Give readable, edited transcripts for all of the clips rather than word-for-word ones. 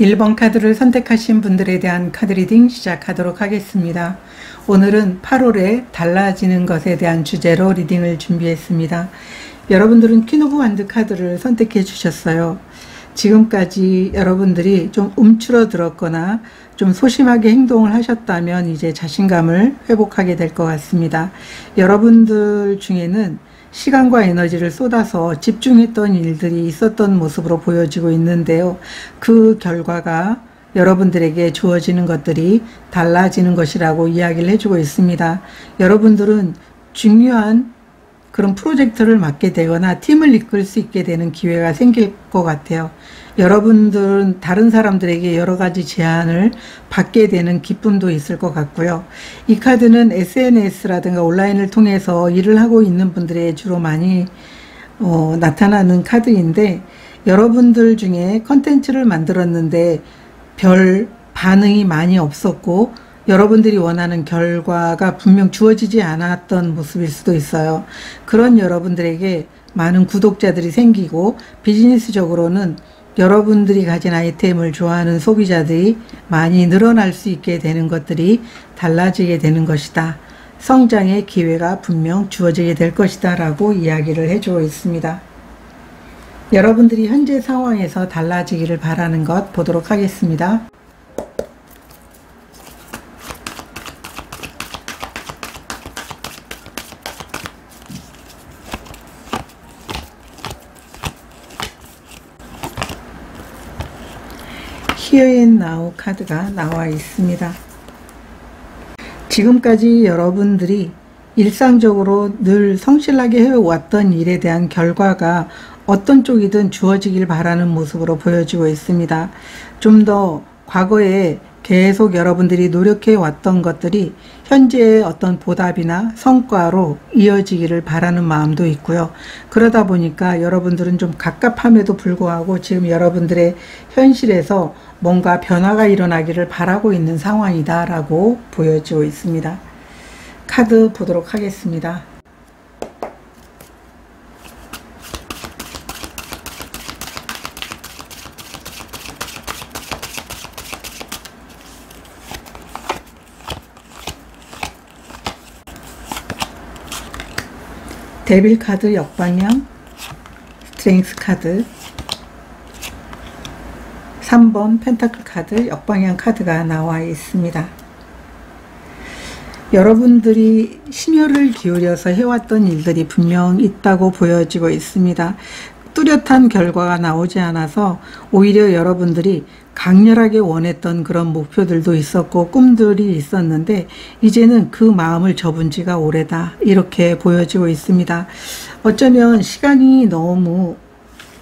1번 카드를 선택하신 분들에 대한 카드 리딩 시작하도록 하겠습니다. 오늘은 8월에 달라지는 것에 대한 주제로 리딩을 준비했습니다. 여러분들은 퀸 오브 완드 카드를 선택해 주셨어요. 지금까지 여러분들이 좀 움츠러들었거나 좀 소심하게 행동을 하셨다면 이제 자신감을 회복하게 될 것 같습니다. 여러분들 중에는 시간과 에너지를 쏟아서 집중했던 일들이 있었던 모습으로 보여지고 있는데요. 그 결과가 여러분들에게 주어지는 것들이 달라지는 것이라고 이야기를 해주고 있습니다. 여러분들은 중요한 그런 프로젝트를 맡게 되거나 팀을 이끌 수 있게 되는 기회가 생길 것 같아요. 여러분들은 다른 사람들에게 여러 가지 제안을 받게 되는 기쁨도 있을 것 같고요. 이 카드는 SNS라든가 온라인을 통해서 일을 하고 있는 분들의 주로 많이 나타나는 카드인데, 여러분들 중에 컨텐츠를 만들었는데 별 반응이 많이 없었고 여러분들이 원하는 결과가 분명 주어지지 않았던 모습일 수도 있어요. 그런 여러분들에게 많은 구독자들이 생기고 비즈니스적으로는 여러분들이 가진 아이템을 좋아하는 소비자들이 많이 늘어날 수 있게 되는 것들이 달라지게 되는 것이다. 성장의 기회가 분명 주어지게 될 것이다 라고 이야기를 해주고 있습니다. 여러분들이 현재 상황에서 달라지기를 바라는 것 보도록 하겠습니다. Here and Now 카드가 나와 있습니다. 지금까지 여러분들이 일상적으로 늘 성실하게 해왔던 일에 대한 결과가 어떤 쪽이든 주어지길 바라는 모습으로 보여지고 있습니다. 좀 더 과거에 계속 여러분들이 노력해 왔던 것들이 현재의 어떤 보답이나 성과로 이어지기를 바라는 마음도 있고요. 그러다 보니까 여러분들은 좀 갑갑함에도 불구하고 지금 여러분들의 현실에서 뭔가 변화가 일어나기를 바라고 있는 상황이다 라고 보여지고 있습니다. 카드 보도록 하겠습니다. 데빌 카드 역방향, 스트렝스 카드, 3번 펜타클 카드 역방향 카드가 나와 있습니다. 여러분들이 심혈을 기울여서 해왔던 일들이 분명 있다고 보여지고 있습니다. 뚜렷한 결과가 나오지 않아서 오히려 여러분들이 강렬하게 원했던 그런 목표들도 있었고 꿈들이 있었는데 이제는 그 마음을 접은 지가 오래다 이렇게 보여지고 있습니다. 어쩌면 시간이 너무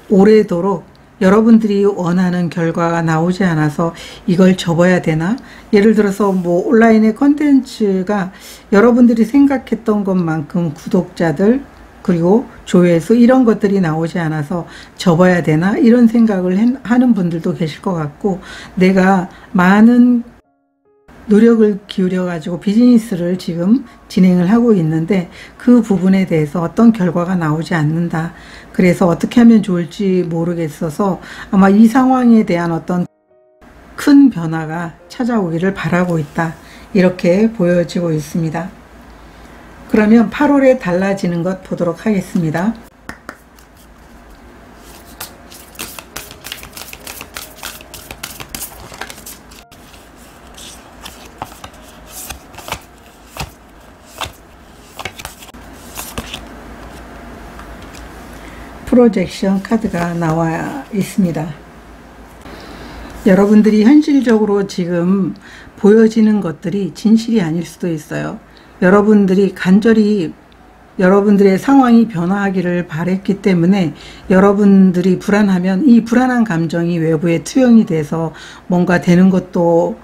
오래도록 여러분들이 원하는 결과가 나오지 않아서 이걸 접어야 되나? 예를 들어서 뭐 온라인의 컨텐츠가 여러분들이 생각했던 것만큼 구독자들 그리고 조회수 이런 것들이 나오지 않아서 접어야 되나 이런 생각을 하는 분들도 계실 것 같고, 내가 많은 노력을 기울여 가지고 비즈니스를 지금 진행을 하고 있는데 그 부분에 대해서 어떤 결과가 나오지 않는다. 그래서 어떻게 하면 좋을지 모르겠어서 아마 이 상황에 대한 어떤 큰 변화가 찾아오기를 바라고 있다. 이렇게 보여지고 있습니다. 그러면 8월에 달라지는 것 보도록 하겠습니다. 프로젝션 카드가 나와 있습니다. 여러분들이 현실적으로 지금 보여지는 것들이 진실이 아닐 수도 있어요. 여러분들이 간절히 여러분들의 상황이 변화하기를 바랬기 때문에 여러분들이 불안하면 이 불안한 감정이 외부에 투영이 돼서 뭔가 되는 것도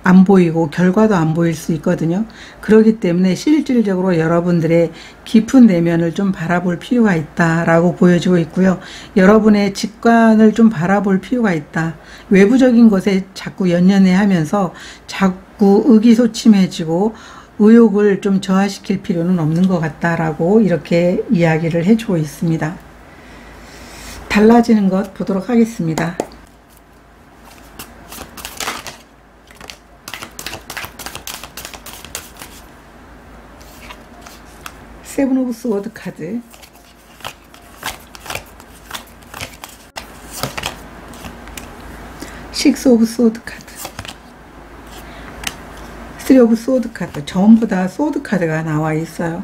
안 보이고 결과도 안 보일 수 있거든요. 그렇기 때문에 실질적으로 여러분들의 깊은 내면을 좀 바라볼 필요가 있다라고 보여지고 있고요. 여러분의 직관을 좀 바라볼 필요가 있다. 외부적인 것에 자꾸 연연해 하면서 자꾸 의기소침해지고 의욕을 좀 저하시킬 필요는 없는 것 같다라고 이렇게 이야기를 해주고 있습니다. 달라지는 것 보도록 하겠습니다. 세븐 오브 스워드 카드, 식스 오브 스워드 카드, 쓰리 오브 스워드 카드, 전부 다 스워드 카드가 나와 있어요.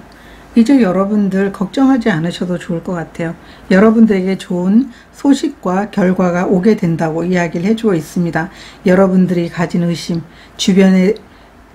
이제 여러분들 걱정하지 않으셔도 좋을 것 같아요. 여러분들에게 좋은 소식과 결과가 오게 된다고 이야기를 해주고 있습니다. 여러분들이 가진 의심, 주변에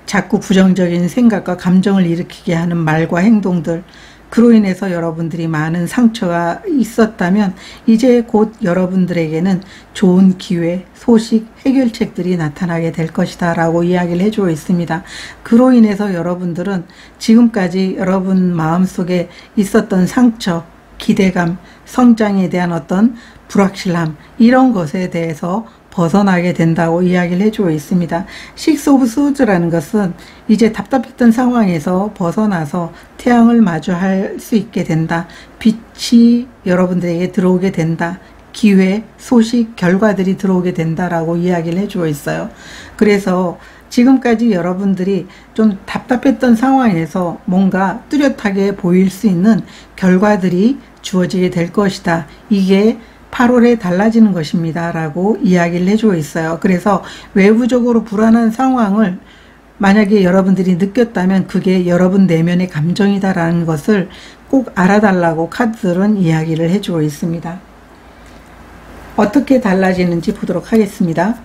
자꾸 부정적인 생각과 감정을 일으키게 하는 말과 행동들, 그로 인해서 여러분들이 많은 상처가 있었다면 이제 곧 여러분들에게는 좋은 기회, 소식, 해결책들이 나타나게 될 것이다 라고 이야기를 해주고 있습니다. 그로 인해서 여러분들은 지금까지 여러분 마음속에 있었던 상처, 기대감, 성장에 대한 어떤 불확실함, 이런 것에 대해서 벗어나게 된다고 이야기를 해주고 있습니다. 식스 오브 스워드라는 것은 이제 답답했던 상황에서 벗어나서 태양을 마주할 수 있게 된다. 빛이 여러분들에게 들어오게 된다. 기회, 소식, 결과들이 들어오게 된다라고 이야기를 해주고 있어요. 그래서 지금까지 여러분들이 좀 답답했던 상황에서 뭔가 뚜렷하게 보일 수 있는 결과들이 주어지게 될 것이다. 이게 8월에 달라지는 것입니다 라고 이야기를 해주고 있어요. 그래서 외부적으로 불안한 상황을 만약에 여러분들이 느꼈다면 그게 여러분 내면의 감정이다 라는 것을 꼭 알아달라고 카드들은 이야기를 해주고 있습니다. 어떻게 달라지는지 보도록 하겠습니다.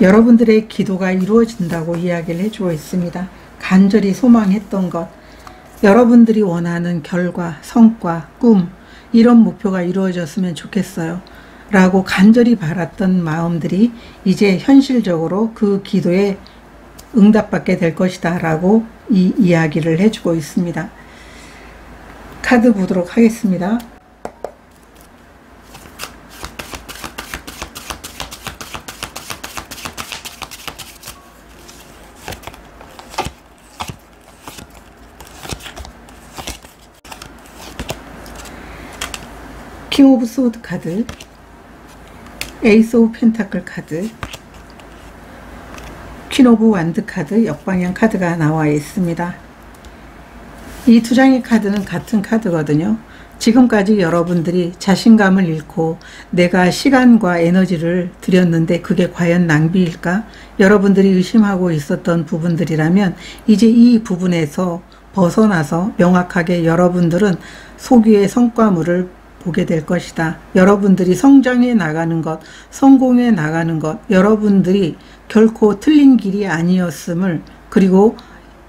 여러분들의 기도가 이루어진다고 이야기를 해주고 있습니다. 간절히 소망했던 것, 여러분들이 원하는 결과, 성과, 꿈, 이런 목표가 이루어졌으면 좋겠어요 라고 간절히 바랐던 마음들이 이제 현실적으로 그 기도에 응답받게 될 것이다 라고 이 이야기를 해주고 있습니다. 카드 보도록 하겠습니다. 킹 오브 소드 카드, 에이스 오브 펜타클 카드, 퀸 오브 완드 카드, 역방향 카드가 나와 있습니다. 이 두 장의 카드는 같은 카드거든요. 지금까지 여러분들이 자신감을 잃고 내가 시간과 에너지를 들였는데 그게 과연 낭비일까? 여러분들이 의심하고 있었던 부분들이라면 이제 이 부분에서 벗어나서 명확하게 여러분들은 소규의 성과물을 보게 될 것이다. 여러분들이 성장해 나가는 것, 성공해 나가는 것, 여러분들이 결코 틀린 길이 아니었음을, 그리고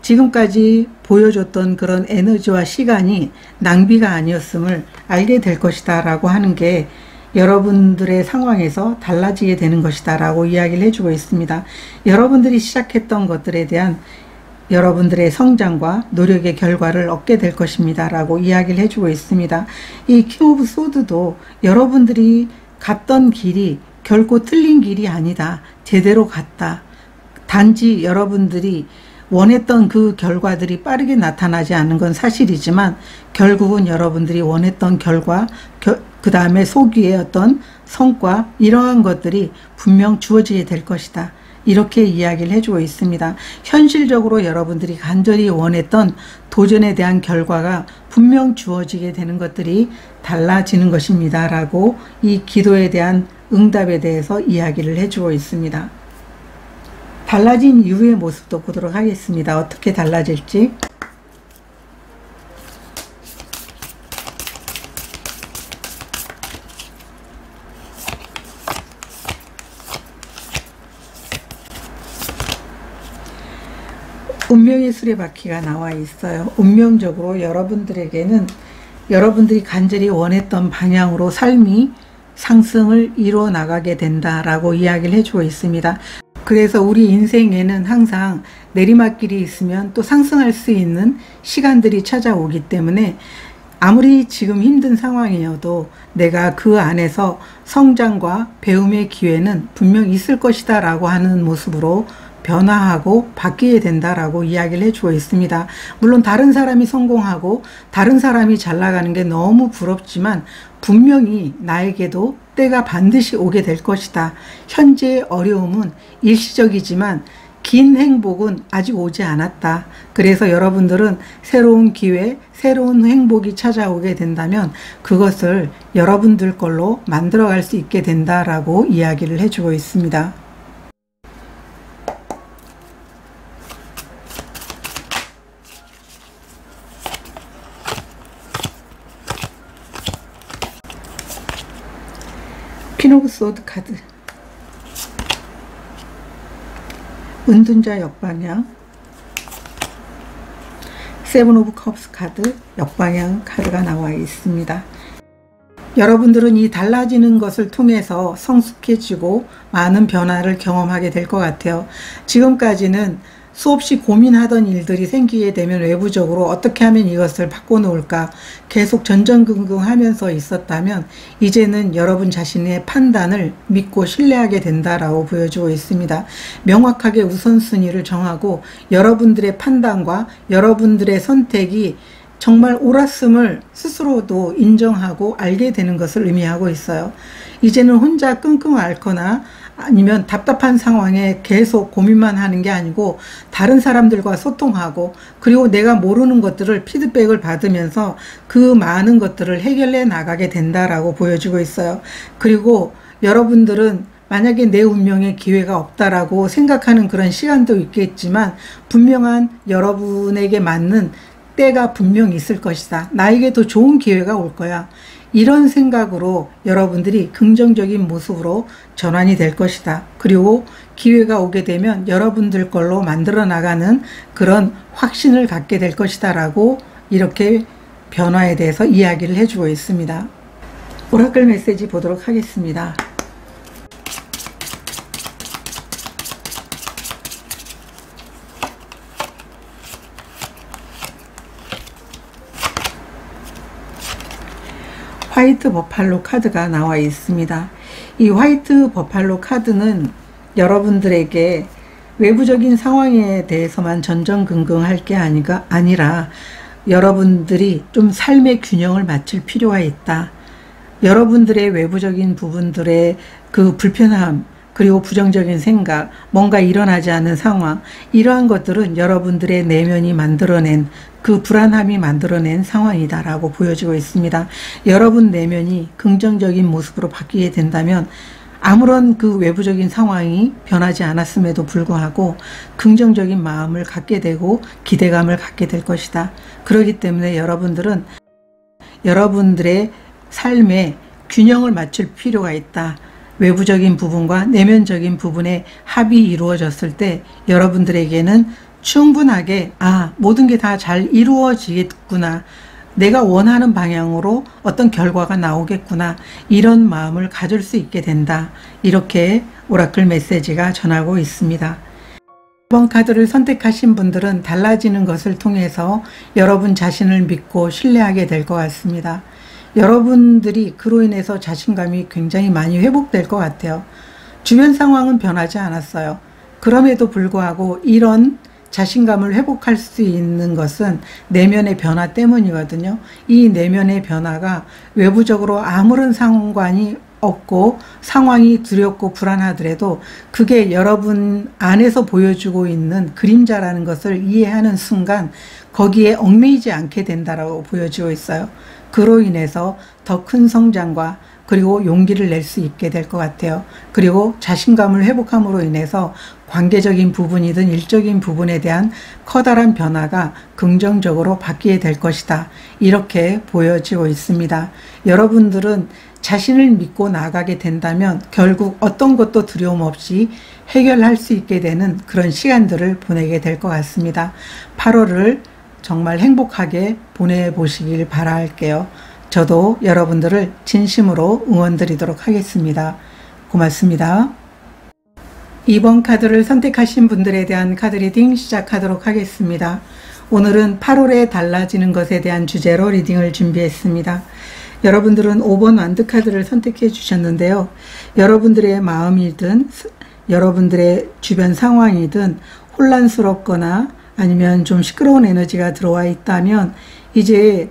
지금까지 보여줬던 그런 에너지와 시간이 낭비가 아니었음을 알게 될 것이다 라고 하는 게 여러분들의 상황에서 달라지게 되는 것이다 라고 이야기를 해주고 있습니다. 여러분들이 시작했던 것들에 대한 여러분들의 성장과 노력의 결과를 얻게 될 것입니다 라고 이야기를 해주고 있습니다. 이 킹 오브 소드도 여러분들이 갔던 길이 결코 틀린 길이 아니다. 제대로 갔다. 단지 여러분들이 원했던 그 결과들이 빠르게 나타나지 않는 건 사실이지만 결국은 여러분들이 원했던 결과, 그 다음에 소기의 어떤 성과, 이러한 것들이 분명 주어지게 될 것이다. 이렇게 이야기를 해주고 있습니다. 현실적으로 여러분들이 간절히 원했던 도전에 대한 결과가 분명 주어지게 되는 것들이 달라지는 것입니다 라고 이 기도에 대한 응답에 대해서 이야기를 해주고 있습니다. 달라진 이후의 모습도 보도록 하겠습니다. 어떻게 달라질지. 운명의 수레바퀴가 나와 있어요. 운명적으로 여러분들에게는 여러분들이 간절히 원했던 방향으로 삶이 상승을 이루어 나가게 된다라고 이야기를 해주고 있습니다. 그래서 우리 인생에는 항상 내리막길이 있으면 또 상승할 수 있는 시간들이 찾아오기 때문에 아무리 지금 힘든 상황이어도 내가 그 안에서 성장과 배움의 기회는 분명 있을 것이다 라고 하는 모습으로 변화하고 바뀌게 된다라고 이야기를 해주고 있습니다. 물론 다른 사람이 성공하고 다른 사람이 잘 나가는 게 너무 부럽지만 분명히 나에게도 때가 반드시 오게 될 것이다. 현재의 어려움은 일시적이지만 긴 행복은 아직 오지 않았다. 그래서 여러분들은 새로운 기회, 새로운 행복이 찾아오게 된다면 그것을 여러분들 걸로 만들어갈 수 있게 된다라고 이야기를 해주고 있습니다. 퀸 오브 소드 카드, 은둔자 역방향, 세븐 오브 컵스 카드, 역방향 카드가 나와 있습니다. 여러분들은 이 달라지는 것을 통해서 성숙해지고 많은 변화를 경험하게 될 것 같아요. 지금까지는 수없이 고민하던 일들이 생기게 되면 외부적으로 어떻게 하면 이것을 바꿔놓을까 계속 전전긍긍하면서 있었다면 이제는 여러분 자신의 판단을 믿고 신뢰하게 된다라고 보여주고 있습니다. 명확하게 우선순위를 정하고 여러분들의 판단과 여러분들의 선택이 정말 옳았음을 스스로도 인정하고 알게 되는 것을 의미하고 있어요. 이제는 혼자 끙끙 앓거나 아니면 답답한 상황에 계속 고민만 하는 게 아니고 다른 사람들과 소통하고 그리고 내가 모르는 것들을 피드백을 받으면서 그 많은 것들을 해결해 나가게 된다라고 보여주고 있어요. 그리고 여러분들은 만약에 내 운명에 기회가 없다라고 생각하는 그런 시간도 있겠지만 분명한 여러분에게 맞는 때가 분명히 있을 것이다. 나에게 더 좋은 기회가 올 거야. 이런 생각으로 여러분들이 긍정적인 모습으로 전환이 될 것이다. 그리고 기회가 오게 되면 여러분들 걸로 만들어 나가는 그런 확신을 갖게 될 것이다 라고 이렇게 변화에 대해서 이야기를 해주고 있습니다. 오라클 메시지 보도록 하겠습니다. 화이트 버팔로 카드가 나와 있습니다. 이 화이트 버팔로 카드는 여러분들에게 외부적인 상황에 대해서만 전전긍긍할 게 아니라 여러분들이 좀 삶의 균형을 맞출 필요가 있다. 여러분들의 외부적인 부분들의 그 불편함 그리고 부정적인 생각, 뭔가 일어나지 않는 상황, 이러한 것들은 여러분들의 내면이 만들어낸 그 불안함이 만들어낸 상황이다라고 보여지고 있습니다. 여러분 내면이 긍정적인 모습으로 바뀌게 된다면 아무런 그 외부적인 상황이 변하지 않았음에도 불구하고 긍정적인 마음을 갖게 되고 기대감을 갖게 될 것이다. 그렇기 때문에 여러분들은 여러분들의 삶에 균형을 맞출 필요가 있다. 외부적인 부분과 내면적인 부분의 합이 이루어졌을 때 여러분들에게는 충분하게 모든 게 다 잘 이루어지겠구나. 내가 원하는 방향으로 어떤 결과가 나오겠구나. 이런 마음을 가질 수 있게 된다. 이렇게 오라클 메시지가 전하고 있습니다. 이번 카드를 선택하신 분들은 달라지는 것을 통해서 여러분 자신을 믿고 신뢰하게 될 것 같습니다. 여러분들이 그로 인해서 자신감이 굉장히 많이 회복될 것 같아요. 주변 상황은 변하지 않았어요. 그럼에도 불구하고 이런 자신감을 회복할 수 있는 것은 내면의 변화 때문이거든요. 이 내면의 변화가 외부적으로 아무런 상관이 없고 상황이 두렵고 불안하더라도 그게 여러분 안에서 보여주고 있는 그림자라는 것을 이해하는 순간 거기에 얽매이지 않게 된다라고 보여지고 있어요. 그로 인해서 더 큰 성장과 그리고 용기를 낼 수 있게 될 것 같아요. 그리고 자신감을 회복함으로 인해서 관계적인 부분이든 일적인 부분에 대한 커다란 변화가 긍정적으로 바뀌게 될 것이다. 이렇게 보여지고 있습니다. 여러분들은 자신을 믿고 나아가게 된다면 결국 어떤 것도 두려움 없이 해결할 수 있게 되는 그런 시간들을 보내게 될 것 같습니다. 8월을 정말 행복하게 보내보시길 바랄게요. 저도 여러분들을 진심으로 응원드리도록 하겠습니다. 고맙습니다. 이번 카드를 선택하신 분들에 대한 카드 리딩 시작하도록 하겠습니다. 오늘은 8월에 달라지는 것에 대한 주제로 리딩을 준비했습니다. 여러분들은 5번 완드 카드를 선택해 주셨는데요. 여러분들의 마음이든 여러분들의 주변 상황이든 혼란스럽거나 아니면 좀 시끄러운 에너지가 들어와 있다면 이제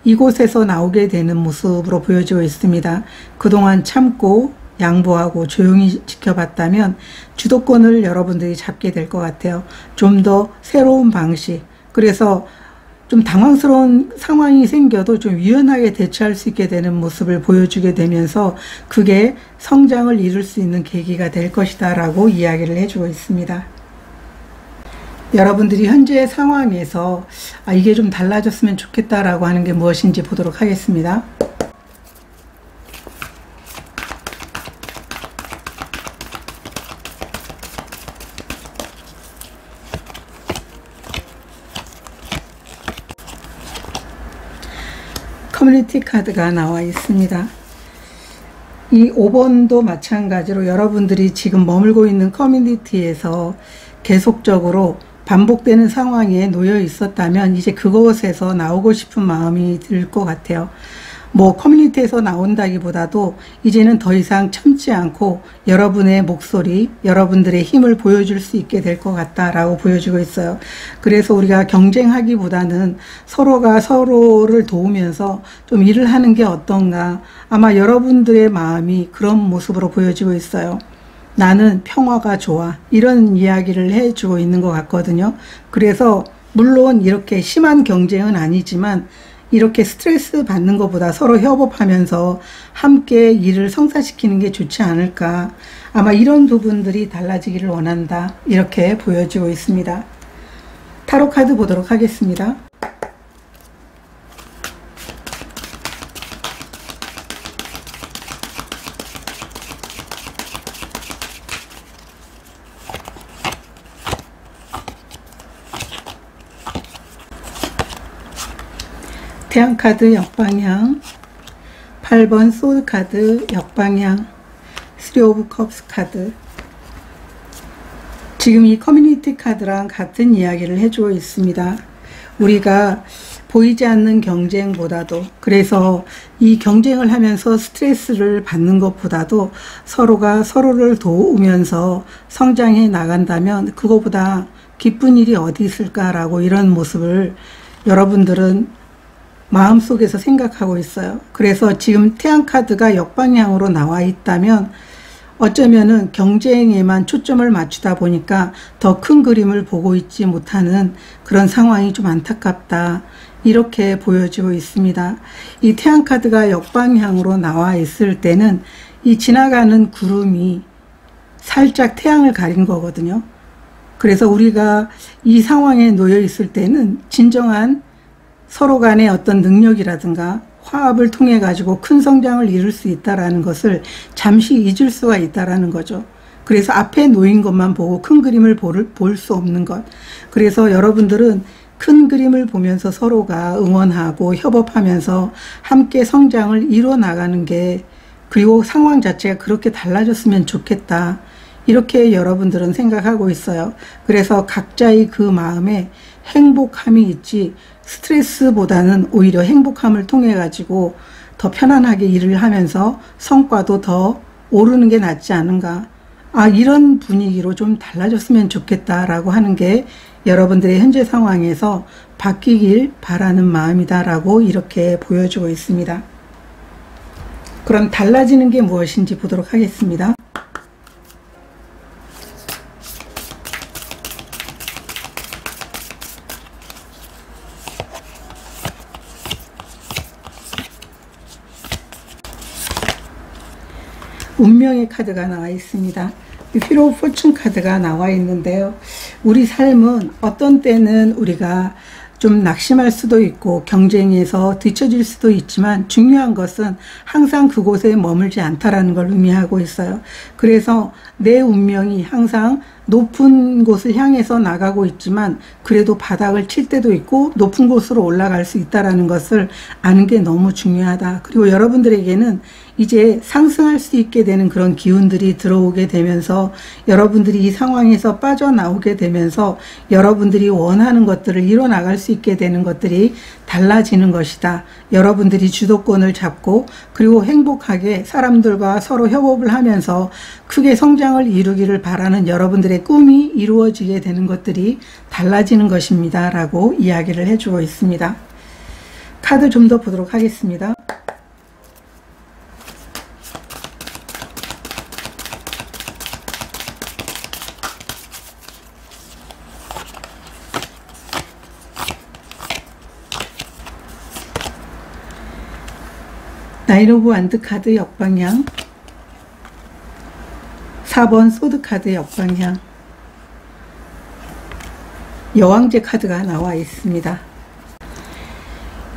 이곳에서 나오게 되는 모습으로 보여지고 있습니다. 그동안 참고 양보하고 조용히 지켜봤다면 주도권을 여러분들이 잡게 될 것 같아요. 좀 더 새로운 방식, 그래서 좀 당황스러운 상황이 생겨도 좀 유연하게 대처할 수 있게 되는 모습을 보여주게 되면서 그게 성장을 이룰 수 있는 계기가 될 것이다 라고 이야기를 해주고 있습니다. 여러분들이 현재의 상황에서 이게 좀 달라졌으면 좋겠다라고 하는 게 무엇인지 보도록 하겠습니다. 커뮤니티 카드가 나와 있습니다. 이 5번도 마찬가지로 여러분들이 지금 머물고 있는 커뮤니티에서 계속적으로 반복되는 상황에 놓여 있었다면 이제 그곳에서 나오고 싶은 마음이 들 것 같아요. 뭐 커뮤니티에서 나온다기보다도 이제는 더 이상 참지 않고 여러분의 목소리, 여러분들의 힘을 보여줄 수 있게 될 것 같다라고 보여지고 있어요. 그래서 우리가 경쟁하기보다는 서로가 서로를 도우면서 좀 일을 하는 게 어떤가, 아마 여러분들의 마음이 그런 모습으로 보여지고 있어요. 나는 평화가 좋아, 이런 이야기를 해주고 있는 것 같거든요. 그래서 물론 이렇게 심한 경쟁은 아니지만 이렇게 스트레스 받는 것보다 서로 협업하면서 함께 일을 성사시키는 게 좋지 않을까, 아마 이런 부분들이 달라지기를 원한다, 이렇게 보여지고 있습니다. 타로 카드 보도록 하겠습니다. 태양카드 역방향, 8번 소드카드 역방향, 3 오브 컵스 카드. 지금 이 커뮤니티 카드랑 같은 이야기를 해주고 있습니다. 우리가 보이지 않는 경쟁보다도, 그래서 이 경쟁을 하면서 스트레스를 받는 것보다도 서로가 서로를 도우면서 성장해 나간다면 그거보다 기쁜 일이 어디 있을까라고, 이런 모습을 여러분들은 마음속에서 생각하고 있어요. 그래서 지금 태양카드가 역방향으로 나와 있다면 어쩌면은 경쟁에만 초점을 맞추다 보니까 더 큰 그림을 보고 있지 못하는 그런 상황이 좀 안타깝다, 이렇게 보여지고 있습니다. 이 태양카드가 역방향으로 나와 있을 때는 이 지나가는 구름이 살짝 태양을 가린 거거든요. 그래서 우리가 이 상황에 놓여 있을 때는 진정한 서로 간의 어떤 능력이라든가 화합을 통해 가지고 큰 성장을 이룰 수 있다라는 것을 잠시 잊을 수가 있다라는 거죠. 그래서 앞에 놓인 것만 보고 큰 그림을 볼 수 없는 것. 그래서 여러분들은 큰 그림을 보면서 서로가 응원하고 협업하면서 함께 성장을 이뤄 나가는 게, 그리고 상황 자체가 그렇게 달라졌으면 좋겠다, 이렇게 여러분들은 생각하고 있어요. 그래서 각자의 그 마음에 행복함이 있지, 스트레스보다는 오히려 행복함을 통해 가지고 더 편안하게 일을 하면서 성과도 더 오르는 게 낫지 않은가, 이런 분위기로 좀 달라졌으면 좋겠다라고 하는 게 여러분들의 현재 상황에서 바뀌길 바라는 마음이다 라고 이렇게 보여주고 있습니다. 그럼 달라지는 게 무엇인지 보도록 하겠습니다. 운명의 카드가 나와 있습니다. 휘로 포춘 카드가 나와 있는데요. 우리 삶은 어떤 때는 우리가 좀 낙심할 수도 있고 경쟁에서 뒤처질 수도 있지만 중요한 것은 항상 그곳에 머물지 않다라는 걸 의미하고 있어요. 그래서 내 운명이 항상 높은 곳을 향해서 나가고 있지만 그래도 바닥을 칠 때도 있고 높은 곳으로 올라갈 수 있다는 것을 아는 게 너무 중요하다. 그리고 여러분들에게는 이제 상승할 수 있게 되는 그런 기운들이 들어오게 되면서 여러분들이 이 상황에서 빠져나오게 되면서 여러분들이 원하는 것들을 이뤄나갈 수 있게 되는 것들이 달라지는 것이다. 여러분들이 주도권을 잡고 그리고 행복하게 사람들과 서로 협업을 하면서 크게 성장을 이루기를 바라는 여러분들의 꿈이 이루어지게 되는 것들이 달라지는 것입니다. 라고 이야기를 해주고 있습니다. 카드 좀 더 보도록 하겠습니다. 나인 오브 완드 카드 역방향, 4번 소드 카드 역방향, 여왕제 카드가 나와 있습니다.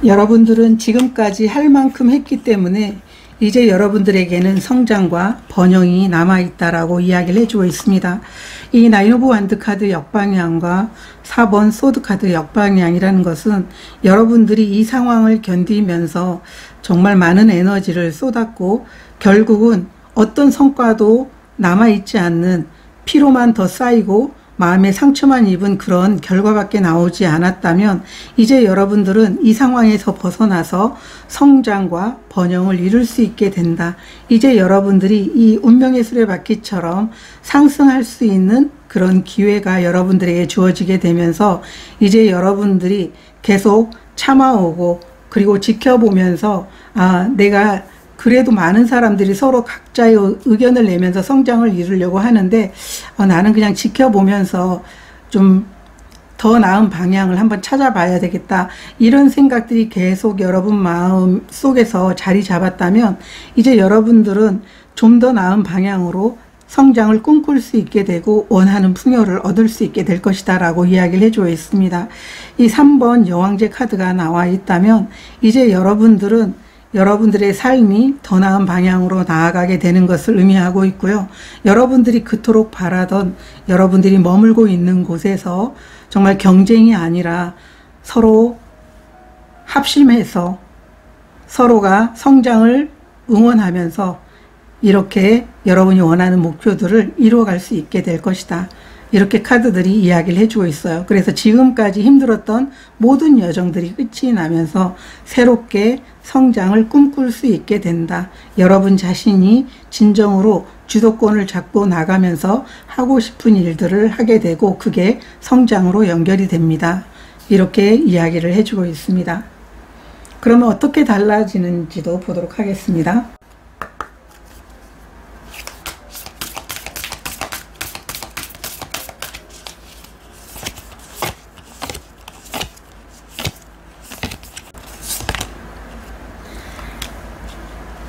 여러분들은 지금까지 할 만큼 했기 때문에 이제 여러분들에게는 성장과 번영이 남아있다라고 이야기를 해주고 있습니다. 이 나인 오브 완드 카드 역방향과 4번 소드 카드 역방향이라는 것은 여러분들이 이 상황을 견디면서 정말 많은 에너지를 쏟았고 결국은 어떤 성과도 남아있지 않는 피로만 더 쌓이고 마음의 상처만 입은 그런 결과밖에 나오지 않았다면 이제 여러분들은 이 상황에서 벗어나서 성장과 번영을 이룰 수 있게 된다. 이제 여러분들이 이 운명의 수레바퀴처럼 상승할 수 있는 그런 기회가 여러분들에게 주어지게 되면서 이제 여러분들이 계속 참아오고 그리고 지켜보면서 내가 그래도 많은 사람들이 서로 각자의 의견을 내면서 성장을 이루려고 하는데 나는 그냥 지켜보면서 좀 더 나은 방향을 한번 찾아봐야 되겠다. 이런 생각들이 계속 여러분 마음 속에서 자리 잡았다면 이제 여러분들은 좀 더 나은 방향으로 성장을 꿈꿀 수 있게 되고 원하는 풍요를 얻을 수 있게 될 것이다 라고 이야기를 해주고 있습니다. 이 3번 여왕제 카드가 나와 있다면 이제 여러분들은 여러분들의 삶이 더 나은 방향으로 나아가게 되는 것을 의미하고 있고요. 여러분들이 그토록 바라던 여러분들이 머물고 있는 곳에서 정말 경쟁이 아니라 서로 합심해서 서로가 성장을 응원하면서 이렇게 여러분이 원하는 목표들을 이루어갈 수 있게 될 것이다. 이렇게 카드들이 이야기를 해주고 있어요. 그래서 지금까지 힘들었던 모든 여정들이 끝이 나면서 새롭게 성장을 꿈꿀 수 있게 된다. 여러분 자신이 진정으로 주도권을 잡고 나가면서 하고 싶은 일들을 하게 되고 그게 성장으로 연결이 됩니다. 이렇게 이야기를 해주고 있습니다. 그러면 어떻게 달라지는지도 보도록 하겠습니다.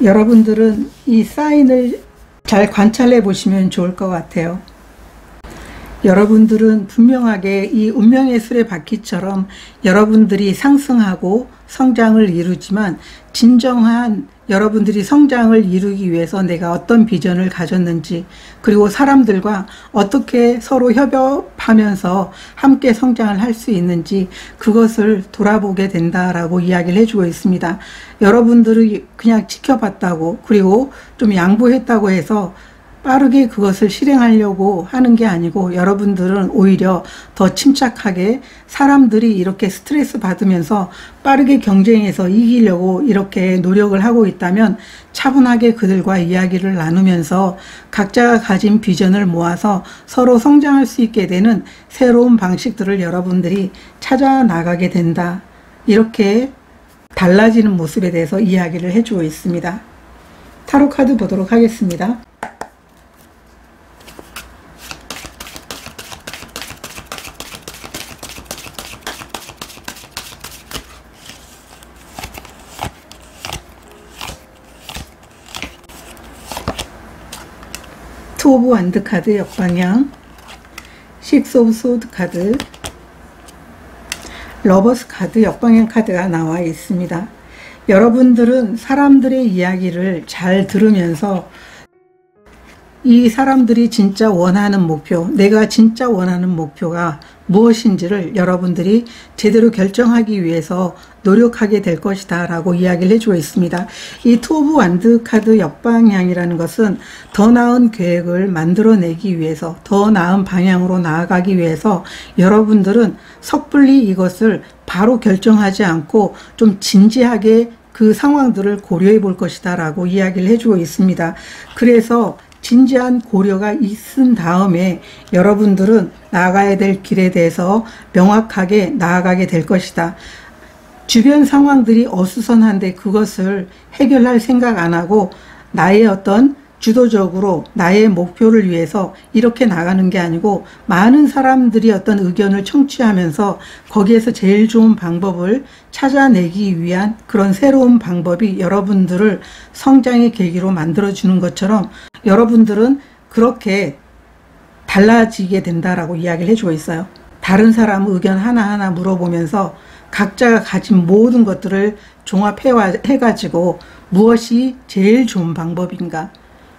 여러분들은 이 사인을 잘 관찰해 보시면 좋을 것 같아요. 여러분들은 분명하게 이 운명의 수레바퀴처럼 여러분들이 상승하고 성장을 이루지만 진정한 여러분들이 성장을 이루기 위해서 내가 어떤 비전을 가졌는지 그리고 사람들과 어떻게 서로 협업하면서 함께 성장을 할 수 있는지 그것을 돌아보게 된다라고 이야기를 해주고 있습니다. 여러분들이 그냥 지켜봤다고 그리고 좀 양보했다고 해서 빠르게 그것을 실행하려고 하는 게 아니고 여러분들은 오히려 더 침착하게 사람들이 이렇게 스트레스 받으면서 빠르게 경쟁해서 이기려고 이렇게 노력을 하고 있다면 차분하게 그들과 이야기를 나누면서 각자가 가진 비전을 모아서 서로 성장할 수 있게 되는 새로운 방식들을 여러분들이 찾아 나가게 된다. 이렇게 달라지는 모습에 대해서 이야기를 해주고 있습니다. 타로 카드 보도록 하겠습니다. 투 오브 완드 카드 역방향, 식스 오브 소드 카드, 러버스 카드 역방향 카드가 나와 있습니다. 여러분들은 사람들의 이야기를 잘 들으면서 이 사람들이 진짜 원하는 목표, 내가 진짜 원하는 목표가 무엇인지를 여러분들이 제대로 결정하기 위해서 노력하게 될 것이다 라고 이야기를 해주고 있습니다. 이 투 오브 완드 카드 역방향이라는 것은 더 나은 계획을 만들어내기 위해서, 더 나은 방향으로 나아가기 위해서 여러분들은 섣불리 이것을 바로 결정하지 않고 좀 진지하게 그 상황들을 고려해 볼 것이다 라고 이야기를 해주고 있습니다. 그래서 진지한 고려가 있은 다음에 여러분들은 나아가야 될 길에 대해서 명확하게 나아가게 될 것이다. 주변 상황들이 어수선한데 그것을 해결할 생각 안 하고 나의 어떤 주도적으로 나의 목표를 위해서 이렇게 나가는 게 아니고 많은 사람들이 어떤 의견을 청취하면서 거기에서 제일 좋은 방법을 찾아내기 위한 그런 새로운 방법이 여러분들을 성장의 계기로 만들어주는 것처럼 여러분들은 그렇게 달라지게 된다라고 이야기를 해주고 있어요. 다른 사람 의견 하나하나 물어보면서 각자가 가진 모든 것들을 종합해가지고 무엇이 제일 좋은 방법인가,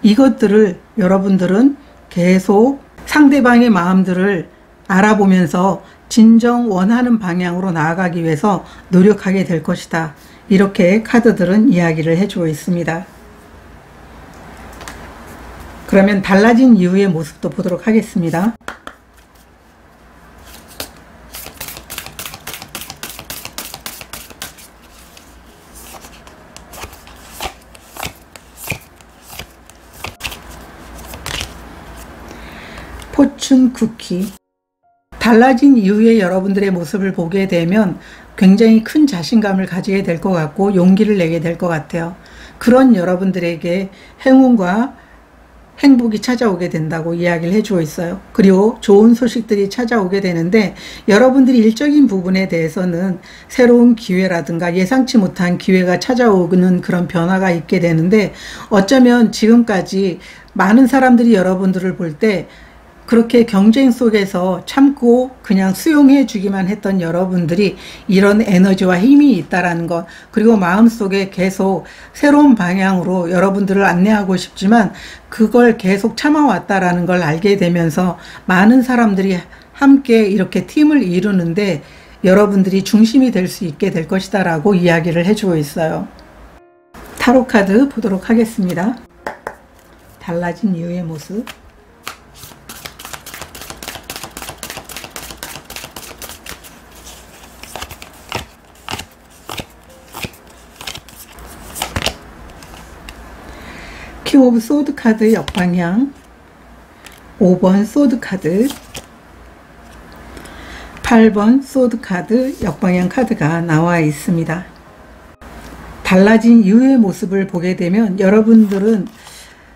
이것들을 여러분들은 계속 상대방의 마음들을 알아보면서 진정 원하는 방향으로 나아가기 위해서 노력하게 될 것이다. 이렇게 카드들은 이야기를 해주고 있습니다. 그러면 달라진 이후의 모습도 보도록 하겠습니다. 포춘 쿠키. 달라진 이후에 여러분들의 모습을 보게 되면 굉장히 큰 자신감을 가지게 될 것 같고 용기를 내게 될 것 같아요. 그런 여러분들에게 행운과 행복이 찾아오게 된다고 이야기를 해주고 있어요. 그리고 좋은 소식들이 찾아오게 되는데 여러분들이 일적인 부분에 대해서는 새로운 기회라든가 예상치 못한 기회가 찾아오는 그런 변화가 있게 되는데, 어쩌면 지금까지 많은 사람들이 여러분들을 볼 때 그렇게 경쟁 속에서 참고 그냥 수용해 주기만 했던 여러분들이 이런 에너지와 힘이 있다라는 것, 그리고 마음속에 계속 새로운 방향으로 여러분들을 안내하고 싶지만 그걸 계속 참아왔다라는 걸 알게 되면서 많은 사람들이 함께 이렇게 팀을 이루는데 여러분들이 중심이 될 수 있게 될 것이다 라고 이야기를 해주고 있어요. 타로 카드 보도록 하겠습니다. 달라진 이유의 모습. 킹 오브 소드 카드 역방향, 5번 소드 카드, 8번 소드 카드 역방향 카드가 나와 있습니다. 달라진 이후의 모습을 보게 되면 여러분들은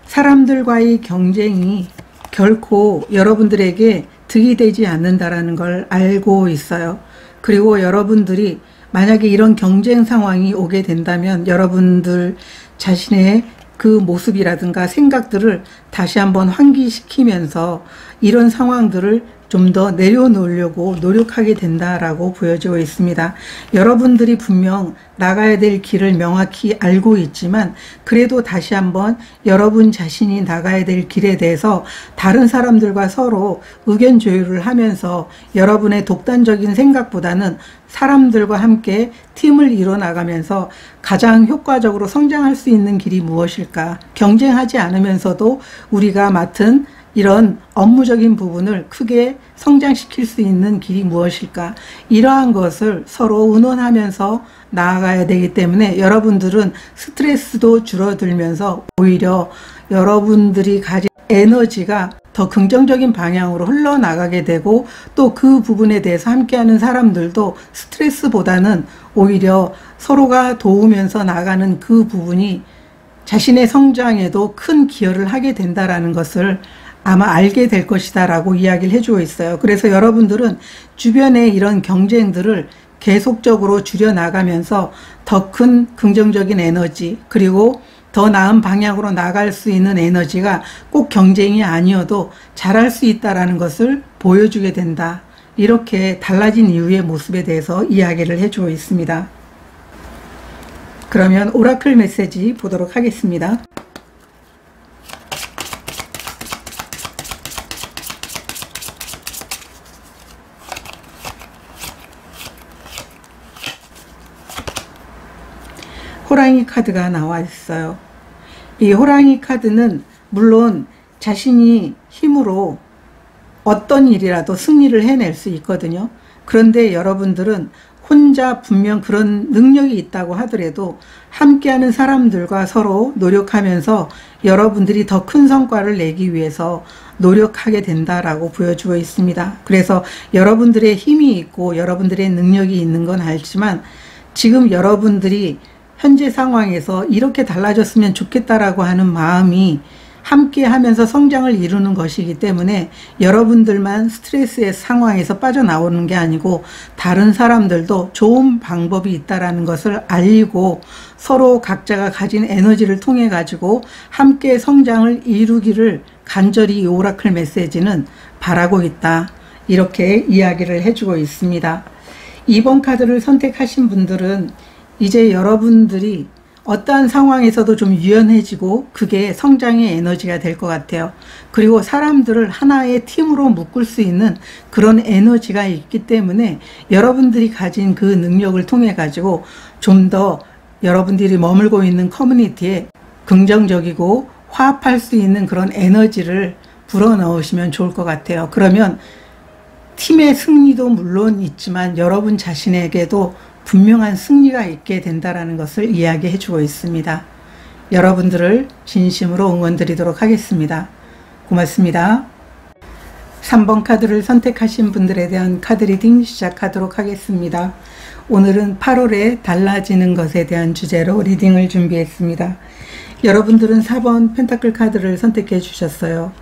사람들과의 경쟁이 결코 여러분들에게 득이 되지 않는다라는 걸 알고 있어요. 그리고 여러분들이 만약에 이런 경쟁 상황이 오게 된다면 여러분들 자신의 그 모습이라든가 생각들을 다시 한번 환기시키면서 이런 상황들을 좀 더 내려놓으려고 노력하게 된다라고 보여지고 있습니다. 여러분들이 분명 나가야 될 길을 명확히 알고 있지만 그래도 다시 한번 여러분 자신이 나가야 될 길에 대해서 다른 사람들과 서로 의견 조율을 하면서 여러분의 독단적인 생각보다는 사람들과 함께 팀을 이뤄 나가면서 가장 효과적으로 성장할 수 있는 길이 무엇일까? 경쟁하지 않으면서도 우리가 맡은 이런 업무적인 부분을 크게 성장시킬 수 있는 길이 무엇일까? 이러한 것을 서로 의논하면서 나아가야 되기 때문에 여러분들은 스트레스도 줄어들면서 오히려 여러분들이 가진 에너지가 더 긍정적인 방향으로 흘러나가게 되고 또 그 부분에 대해서 함께하는 사람들도 스트레스보다는 오히려 서로가 도우면서 나가는 그 부분이 자신의 성장에도 큰 기여를 하게 된다라는 것을 아마 알게 될 것이다 라고 이야기를 해주고 있어요. 그래서 여러분들은 주변의 이런 경쟁들을 계속적으로 줄여나가면서 더 큰 긍정적인 에너지, 그리고 더 나은 방향으로 나갈 수 있는 에너지가 꼭 경쟁이 아니어도 잘할 수 있다는 것을 보여주게 된다. 이렇게 달라진 이유의 모습에 대해서 이야기를 해주고 있습니다. 그러면 오라클 메시지 보도록 하겠습니다. 호랑이 카드가 나와 있어요. 이 호랑이 카드는 물론 자신이 힘으로 어떤 일이라도 승리를 해낼 수 있거든요. 그런데 여러분들은 혼자 분명 그런 능력이 있다고 하더라도 함께하는 사람들과 서로 노력하면서 여러분들이 더 큰 성과를 내기 위해서 노력하게 된다라고 보여주고 있습니다. 그래서 여러분들의 힘이 있고 여러분들의 능력이 있는 건 알지만 지금 여러분들이 현재 상황에서 이렇게 달라졌으면 좋겠다라고 하는 마음이 함께 하면서 성장을 이루는 것이기 때문에 여러분들만 스트레스의 상황에서 빠져나오는 게 아니고 다른 사람들도 좋은 방법이 있다라는 것을 알리고 서로 각자가 가진 에너지를 통해 가지고 함께 성장을 이루기를 간절히 이 오라클 메시지는 바라고 있다. 이렇게 이야기를 해주고 있습니다. 2번 카드를 선택하신 분들은 이제 여러분들이 어떠한 상황에서도 좀 유연해지고 그게 성장의 에너지가 될 것 같아요. 그리고 사람들을 하나의 팀으로 묶을 수 있는 그런 에너지가 있기 때문에 여러분들이 가진 그 능력을 통해 가지고 좀 더 여러분들이 머물고 있는 커뮤니티에 긍정적이고 화합할 수 있는 그런 에너지를 불어넣으시면 좋을 것 같아요. 그러면 팀의 승리도 물론 있지만 여러분 자신에게도 분명한 승리가 있게 된다는 것을 이야기해 주고 있습니다. 여러분들을 진심으로 응원드리도록 하겠습니다. 고맙습니다. 3번 카드를 선택하신 분들에 대한 카드 리딩 시작하도록 하겠습니다. 오늘은 8월에 달라지는 것에 대한 주제로 리딩을 준비했습니다. 여러분들은 4번 펜타클 카드를 선택해 주셨어요.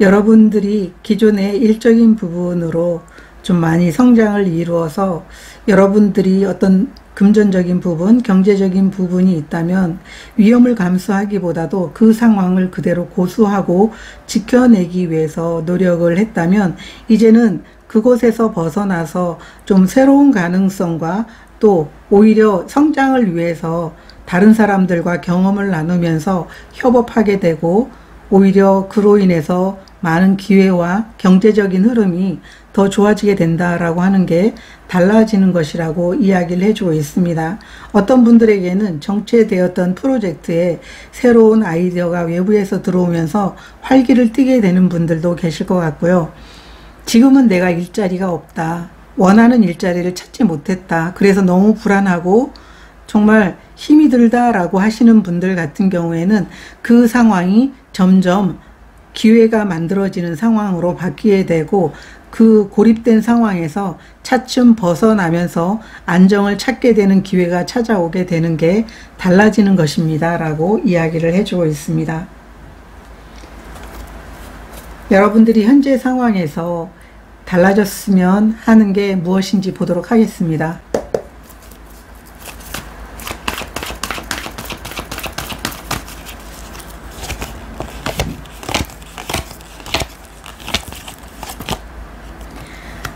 여러분들이 기존의 일적인 부분으로 좀 많이 성장을 이루어서 여러분들이 어떤 금전적인 부분, 경제적인 부분이 있다면 위험을 감수하기보다도 그 상황을 그대로 고수하고 지켜내기 위해서 노력을 했다면 이제는 그곳에서 벗어나서 좀 새로운 가능성과 또 오히려 성장을 위해서 다른 사람들과 경험을 나누면서 협업하게 되고 오히려 그로 인해서 많은 기회와 경제적인 흐름이 더 좋아지게 된다라고 하는 게 달라지는 것이라고 이야기를 해주고 있습니다. 어떤 분들에게는 정체되었던 프로젝트에 새로운 아이디어가 외부에서 들어오면서 활기를 띠게 되는 분들도 계실 것 같고요. 지금은 내가 일자리가 없다. 원하는 일자리를 찾지 못했다. 그래서 너무 불안하고 정말 힘이 들다라고 하시는 분들 같은 경우에는 그 상황이 점점 기회가 만들어지는 상황으로 바뀌게 되고 그 고립된 상황에서 차츰 벗어나면서 안정을 찾게 되는 기회가 찾아오게 되는 게 달라지는 것입니다. 라고 이야기를 해주고 있습니다. 여러분들이 현재 상황에서 달라졌으면 하는 게 무엇인지 보도록 하겠습니다.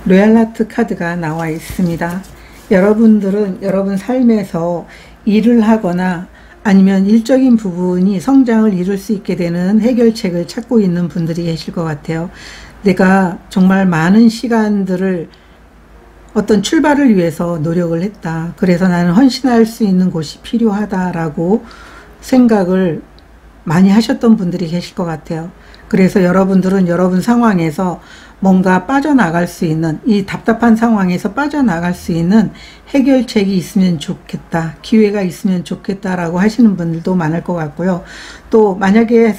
로얄하트 카드가 나와 있습니다. 여러분들은 여러분 삶에서 일을 하거나 아니면 일적인 부분이 성장을 이룰 수 있게 되는 해결책을 찾고 있는 분들이 계실 것 같아요. 내가 정말 많은 시간들을 어떤 출발을 위해서 노력을 했다. 그래서 나는 헌신할 수 있는 곳이 필요하다라고 생각을 많이 하셨던 분들이 계실 것 같아요. 그래서 여러분들은 여러분 상황에서 뭔가 빠져나갈 수 있는, 이 답답한 상황에서 빠져나갈 수 있는 해결책이 있으면 좋겠다, 기회가 있으면 좋겠다라고 하시는 분들도 많을 것 같고요. 또 만약에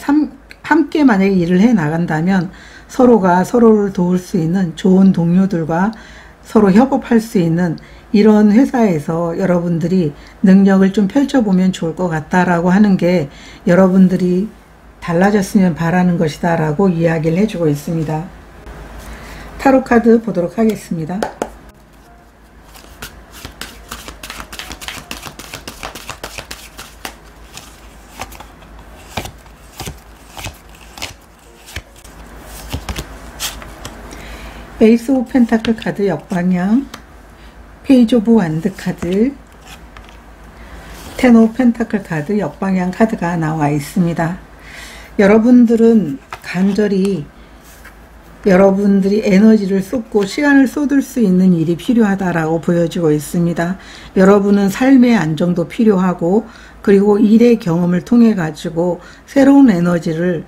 함께 만약에 일을 해 나간다면 서로가 서로를 도울 수 있는 좋은 동료들과 서로 협업할 수 있는 이런 회사에서 여러분들이 능력을 좀 펼쳐보면 좋을 것 같다라고 하는 게 여러분들이 달라졌으면 바라는 것이다 라고 이야기를 해주고 있습니다. 타로 카드 보도록 하겠습니다. 에이스 오브 펜타클 카드 역방향, 페이지 오브 완드 카드, 텐 오브 펜타클 카드 역방향 카드가 나와 있습니다. 여러분들은 간절히 여러분들이 에너지를 쏟고 시간을 쏟을 수 있는 일이 필요하다라고 보여지고 있습니다. 여러분은 삶의 안정도 필요하고, 그리고 일의 경험을 통해 가지고 새로운 에너지를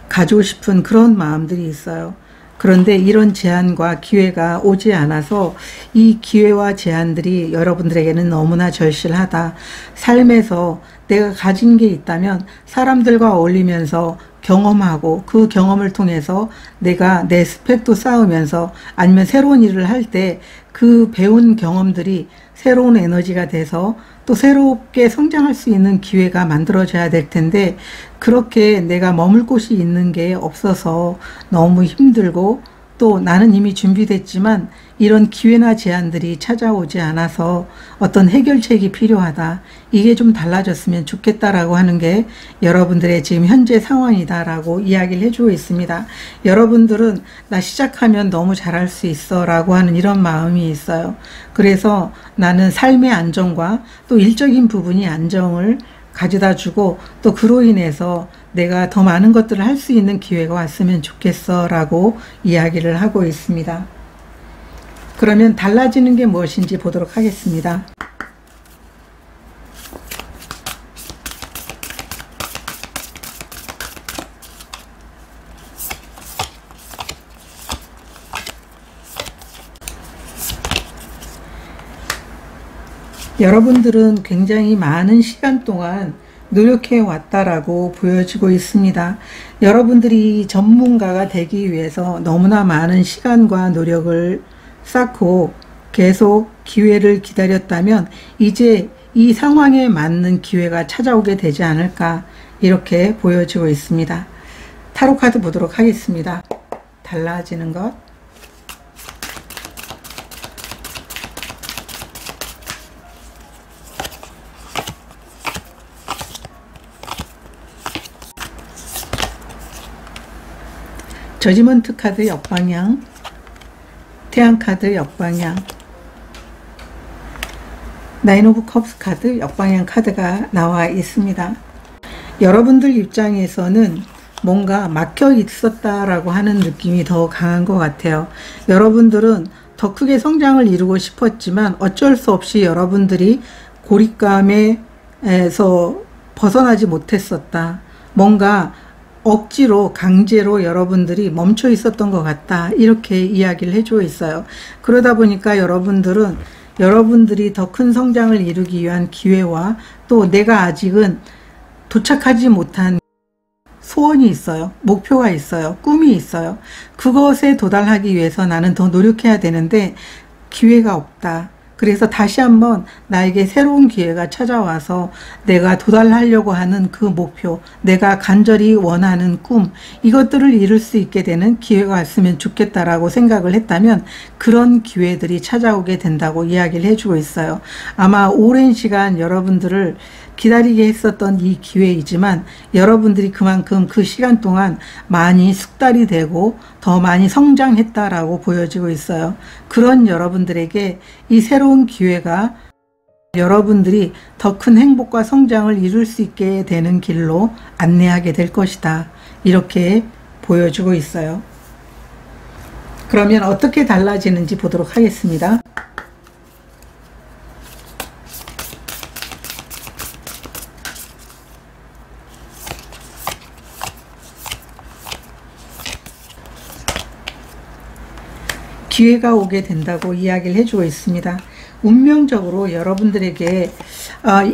가지고 싶은 그런 마음들이 있어요. 그런데 이런 제안과 기회가 오지 않아서 이 기회와 제안들이 여러분들에게는 너무나 절실하다. 삶에서 내가 가진 게 있다면 사람들과 어울리면서 경험하고, 그 경험을 통해서 내가 내 스펙도 쌓으면서, 아니면 새로운 일을 할 때 그 배운 경험들이 새로운 에너지가 돼서 또 새롭게 성장할 수 있는 기회가 만들어져야 될 텐데, 그렇게 내가 머물 곳이 있는 게 없어서 너무 힘들고, 또 나는 이미 준비됐지만 이런 기회나 제안들이 찾아오지 않아서 어떤 해결책이 필요하다. 이게 좀 달라졌으면 좋겠다라고 하는 게 여러분들의 지금 현재 상황이다라고 이야기를 해주고 있습니다. 여러분들은 나 시작하면 너무 잘할 수 있어 라고 하는 이런 마음이 있어요. 그래서 나는 삶의 안정과 또 일적인 부분이 안정을 가져다 주고, 또 그로 인해서 내가 더 많은 것들을 할 수 있는 기회가 왔으면 좋겠어 라고 이야기를 하고 있습니다. 그러면 달라지는 게 무엇인지 보도록 하겠습니다. 여러분들은 굉장히 많은 시간 동안 노력해 왔다라고 보여지고 있습니다. 여러분들이 전문가가 되기 위해서 너무나 많은 시간과 노력을 쌓고 계속 기회를 기다렸다면 이제 이 상황에 맞는 기회가 찾아오게 되지 않을까, 이렇게 보여지고 있습니다. 타로 카드 보도록 하겠습니다. 달라지는 것. 저지먼트 카드 역방향, 태양 카드 역방향, 나인 오브 컵스 카드 역방향 카드가 나와 있습니다. 여러분들 입장에서는 뭔가 막혀 있었다라고 하는 느낌이 더 강한 것 같아요. 여러분들은 더 크게 성장을 이루고 싶었지만 어쩔 수 없이 여러분들이 고립감에서 벗어나지 못했었다. 뭔가 억지로 강제로 여러분들이 멈춰 있었던 것 같다, 이렇게 이야기를 해주고 있어요. 그러다 보니까 여러분들이 더 큰 성장을 이루기 위한 기회와 또 내가 아직은 도착하지 못한 소원이 있어요. 목표가 있어요. 꿈이 있어요. 그것에 도달하기 위해서 나는 더 노력해야 되는데 기회가 없다. 그래서 다시 한번 나에게 새로운 기회가 찾아와서 내가 도달하려고 하는 그 목표, 내가 간절히 원하는 꿈, 이것들을 이룰 수 있게 되는 기회가 왔으면 좋겠다라고 생각을 했다면 그런 기회들이 찾아오게 된다고 이야기를 해주고 있어요. 아마 오랜 시간 여러분들을 기다리게 했었던 이 기회이지만 여러분들이 그만큼 그 시간 동안 많이 숙달이 되고 더 많이 성장했다라고 보여지고 있어요. 그런 여러분들에게 이 새로운 기회가 여러분들이 더 큰 행복과 성장을 이룰 수 있게 되는 길로 안내하게 될 것이다, 이렇게 보여주고 있어요. 그러면 어떻게 달라지는지 보도록 하겠습니다. 기회가 오게 된다고 이야기를 해주고 있습니다. 운명적으로 여러분들에게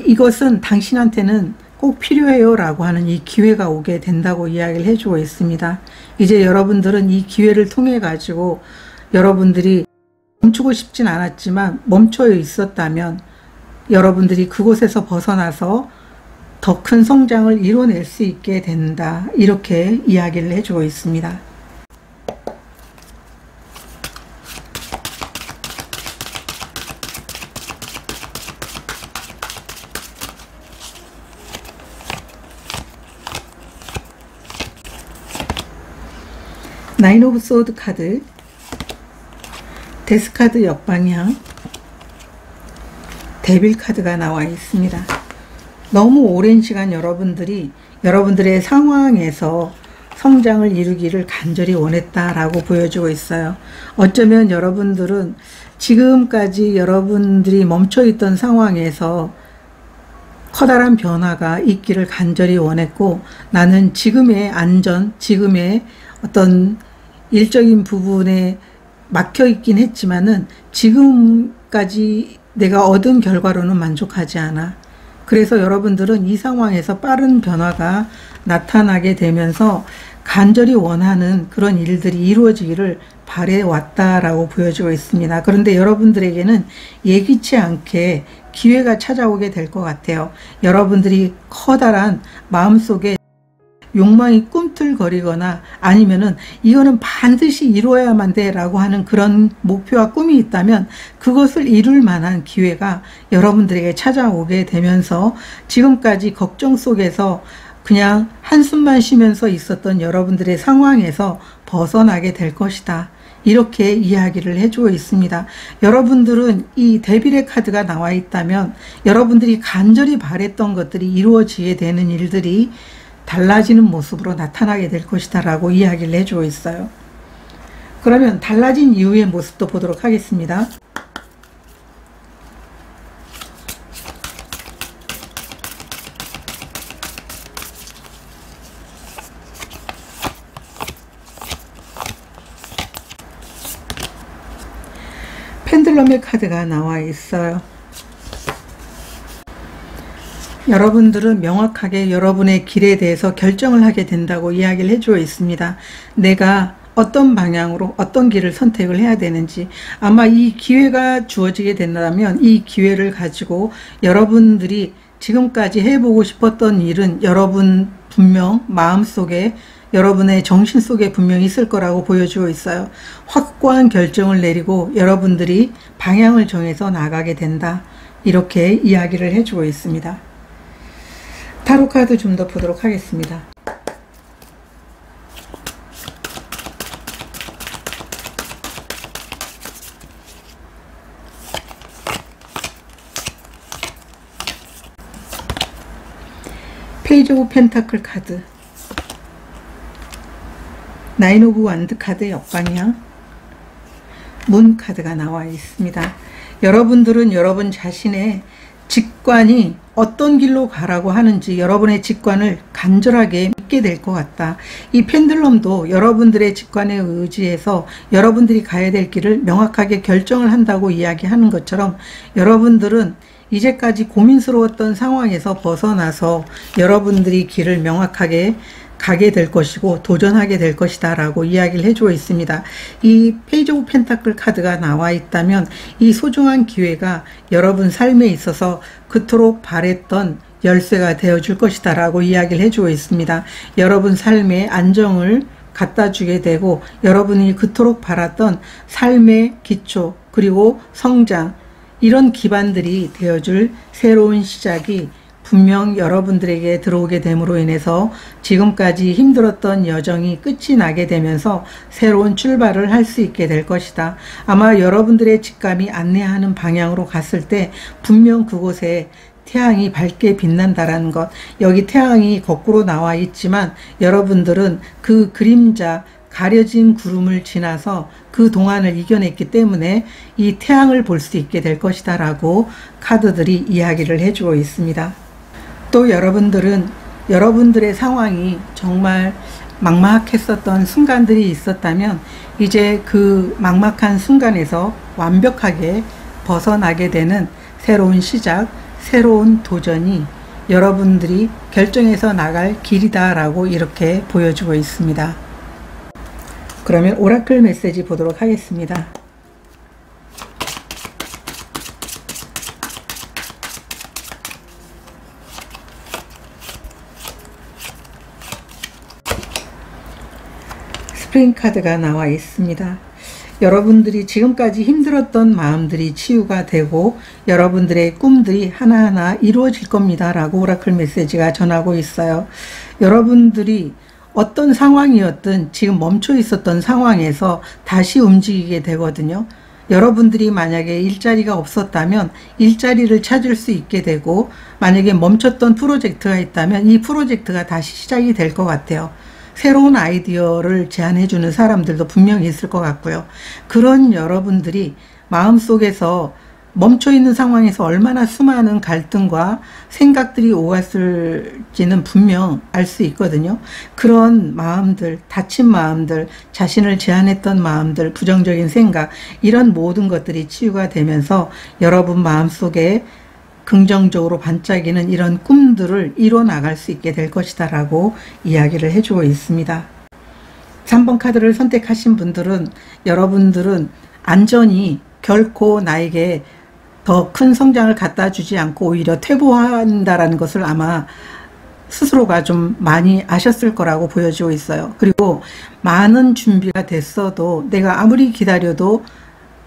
이것은 당신한테는 꼭 필요해요 라고 하는 이 기회가 오게 된다고 이야기를 해주고 있습니다. 이제 여러분들은 이 기회를 통해 가지고 여러분들이 멈추고 싶진 않았지만 멈춰 있었다면 여러분들이 그곳에서 벗어나서 더 큰 성장을 이뤄낼 수 있게 된다, 이렇게 이야기를 해주고 있습니다. 나인 오브 소드 카드, 데스 카드 역방향, 데빌 카드가 나와 있습니다. 너무 오랜 시간 여러분들의 상황에서 성장을 이루기를 간절히 원했다라고 보여주고 있어요. 어쩌면 여러분들은 지금까지 여러분들이 멈춰있던 상황에서 커다란 변화가 있기를 간절히 원했고, 나는 지금의 안전, 지금의 어떤 일적인 부분에 막혀 있긴 했지만은 지금까지 내가 얻은 결과로는 만족하지 않아. 그래서 여러분들은 이 상황에서 빠른 변화가 나타나게 되면서 간절히 원하는 그런 일들이 이루어지기를 바래왔다라고 보여지고 있습니다. 그런데 여러분들에게는 예기치 않게 기회가 찾아오게 될 것 같아요. 여러분들이 커다란 마음속에 욕망이 꿈틀거리거나 아니면은 이거는 반드시 이루어야만 돼 라고 하는 그런 목표와 꿈이 있다면 그것을 이룰 만한 기회가 여러분들에게 찾아오게 되면서 지금까지 걱정 속에서 그냥 한숨만 쉬면서 있었던 여러분들의 상황에서 벗어나게 될 것이다. 이렇게 이야기를 해주고 있습니다. 여러분들은 이 데빌의 카드가 나와 있다면 여러분들이 간절히 바랬던 것들이 이루어지게 되는 일들이 달라지는 모습으로 나타나게 될 것이다 라고 이야기를 해주고 있어요. 그러면 달라진 이후의 모습도 보도록 하겠습니다. 펜들럼의 카드가 나와 있어요. 여러분들은 명확하게 여러분의 길에 대해서 결정을 하게 된다고 이야기를 해주고 있습니다. 내가 어떤 방향으로 어떤 길을 선택을 해야 되는지, 아마 이 기회가 주어지게 된다면 이 기회를 가지고 여러분들이 지금까지 해보고 싶었던 일은 여러분 분명 마음속에 여러분의 정신 속에 분명히 있을 거라고 보여주고 있어요. 확고한 결정을 내리고 여러분들이 방향을 정해서 나가게 된다. 이렇게 이야기를 해주고 있습니다. 타로 카드 좀 더 보도록 하겠습니다. 페이지 오브 펜타클 카드, 나인 오브 완드 카드 역방향, 문 카드가 나와 있습니다. 여러분들은 여러분 자신의 직관이 어떤 길로 가라고 하는지 여러분의 직관을 간절하게 믿게 될 것 같다. 이 펜들럼도 여러분들의 직관에 의지해서 여러분들이 가야 될 길을 명확하게 결정을 한다고 이야기하는 것처럼 여러분들은 이제까지 고민스러웠던 상황에서 벗어나서 여러분들이 길을 명확하게 가게 될 것이고 도전하게 될 것이다 라고 이야기를 해주고 있습니다. 이 페이지 오브 펜타클 카드가 나와 있다면 이 소중한 기회가 여러분 삶에 있어서 그토록 바랬던 열쇠가 되어줄 것이다 라고 이야기를 해주고 있습니다. 여러분 삶에 안정을 갖다 주게 되고 여러분이 그토록 바랐던 삶의 기초 그리고 성장, 이런 기반들이 되어줄 새로운 시작이 분명 여러분들에게 들어오게 됨으로 인해서 지금까지 힘들었던 여정이 끝이 나게 되면서 새로운 출발을 할 수 있게 될 것이다. 아마 여러분들의 직감이 안내하는 방향으로 갔을 때 분명 그곳에 태양이 밝게 빛난다라는 것, 여기 태양이 거꾸로 나와 있지만 여러분들은 그 그림자, 가려진 구름을 지나서 그 동안을 이겨냈기 때문에 이 태양을 볼 수 있게 될 것이다 라고 카드들이 이야기를 해주고 있습니다. 또 여러분들은 여러분들의 상황이 정말 막막했었던 순간들이 있었다면 이제 그 막막한 순간에서 완벽하게 벗어나게 되는 새로운 시작, 새로운 도전이 여러분들이 결정해서 나갈 길이다 라고 이렇게 보여주고 있습니다. 그러면 오라클 메시지 보도록 하겠습니다. 스프링 카드가 나와 있습니다. 여러분들이 지금까지 힘들었던 마음들이 치유가 되고 여러분들의 꿈들이 하나하나 이루어질 겁니다 라고 오라클 메시지가 전하고 있어요. 여러분들이 어떤 상황이었든 지금 멈춰 있었던 상황에서 다시 움직이게 되거든요. 여러분들이 만약에 일자리가 없었다면 일자리를 찾을 수 있게 되고, 만약에 멈췄던 프로젝트가 있다면 이 프로젝트가 다시 시작이 될 것 같아요. 새로운 아이디어를 제안해 주는 사람들도 분명히 있을 것 같고요. 그런 여러분들이 마음속에서 멈춰있는 상황에서 얼마나 수많은 갈등과 생각들이 오갔을지는 분명 알 수 있거든요. 그런 마음들, 다친 마음들, 자신을 제한했던 마음들, 부정적인 생각, 이런 모든 것들이 치유가 되면서 여러분 마음속에 긍정적으로 반짝이는 이런 꿈들을 이뤄나갈 수 있게 될 것이다 라고 이야기를 해주고 있습니다. 3번 카드를 선택하신 분들은, 여러분들은 안전이 결코 나에게 더 큰 성장을 갖다 주지 않고 오히려 퇴보한다라는 것을 아마 스스로가 좀 많이 아셨을 거라고 보여지고 있어요. 그리고 많은 준비가 됐어도 내가 아무리 기다려도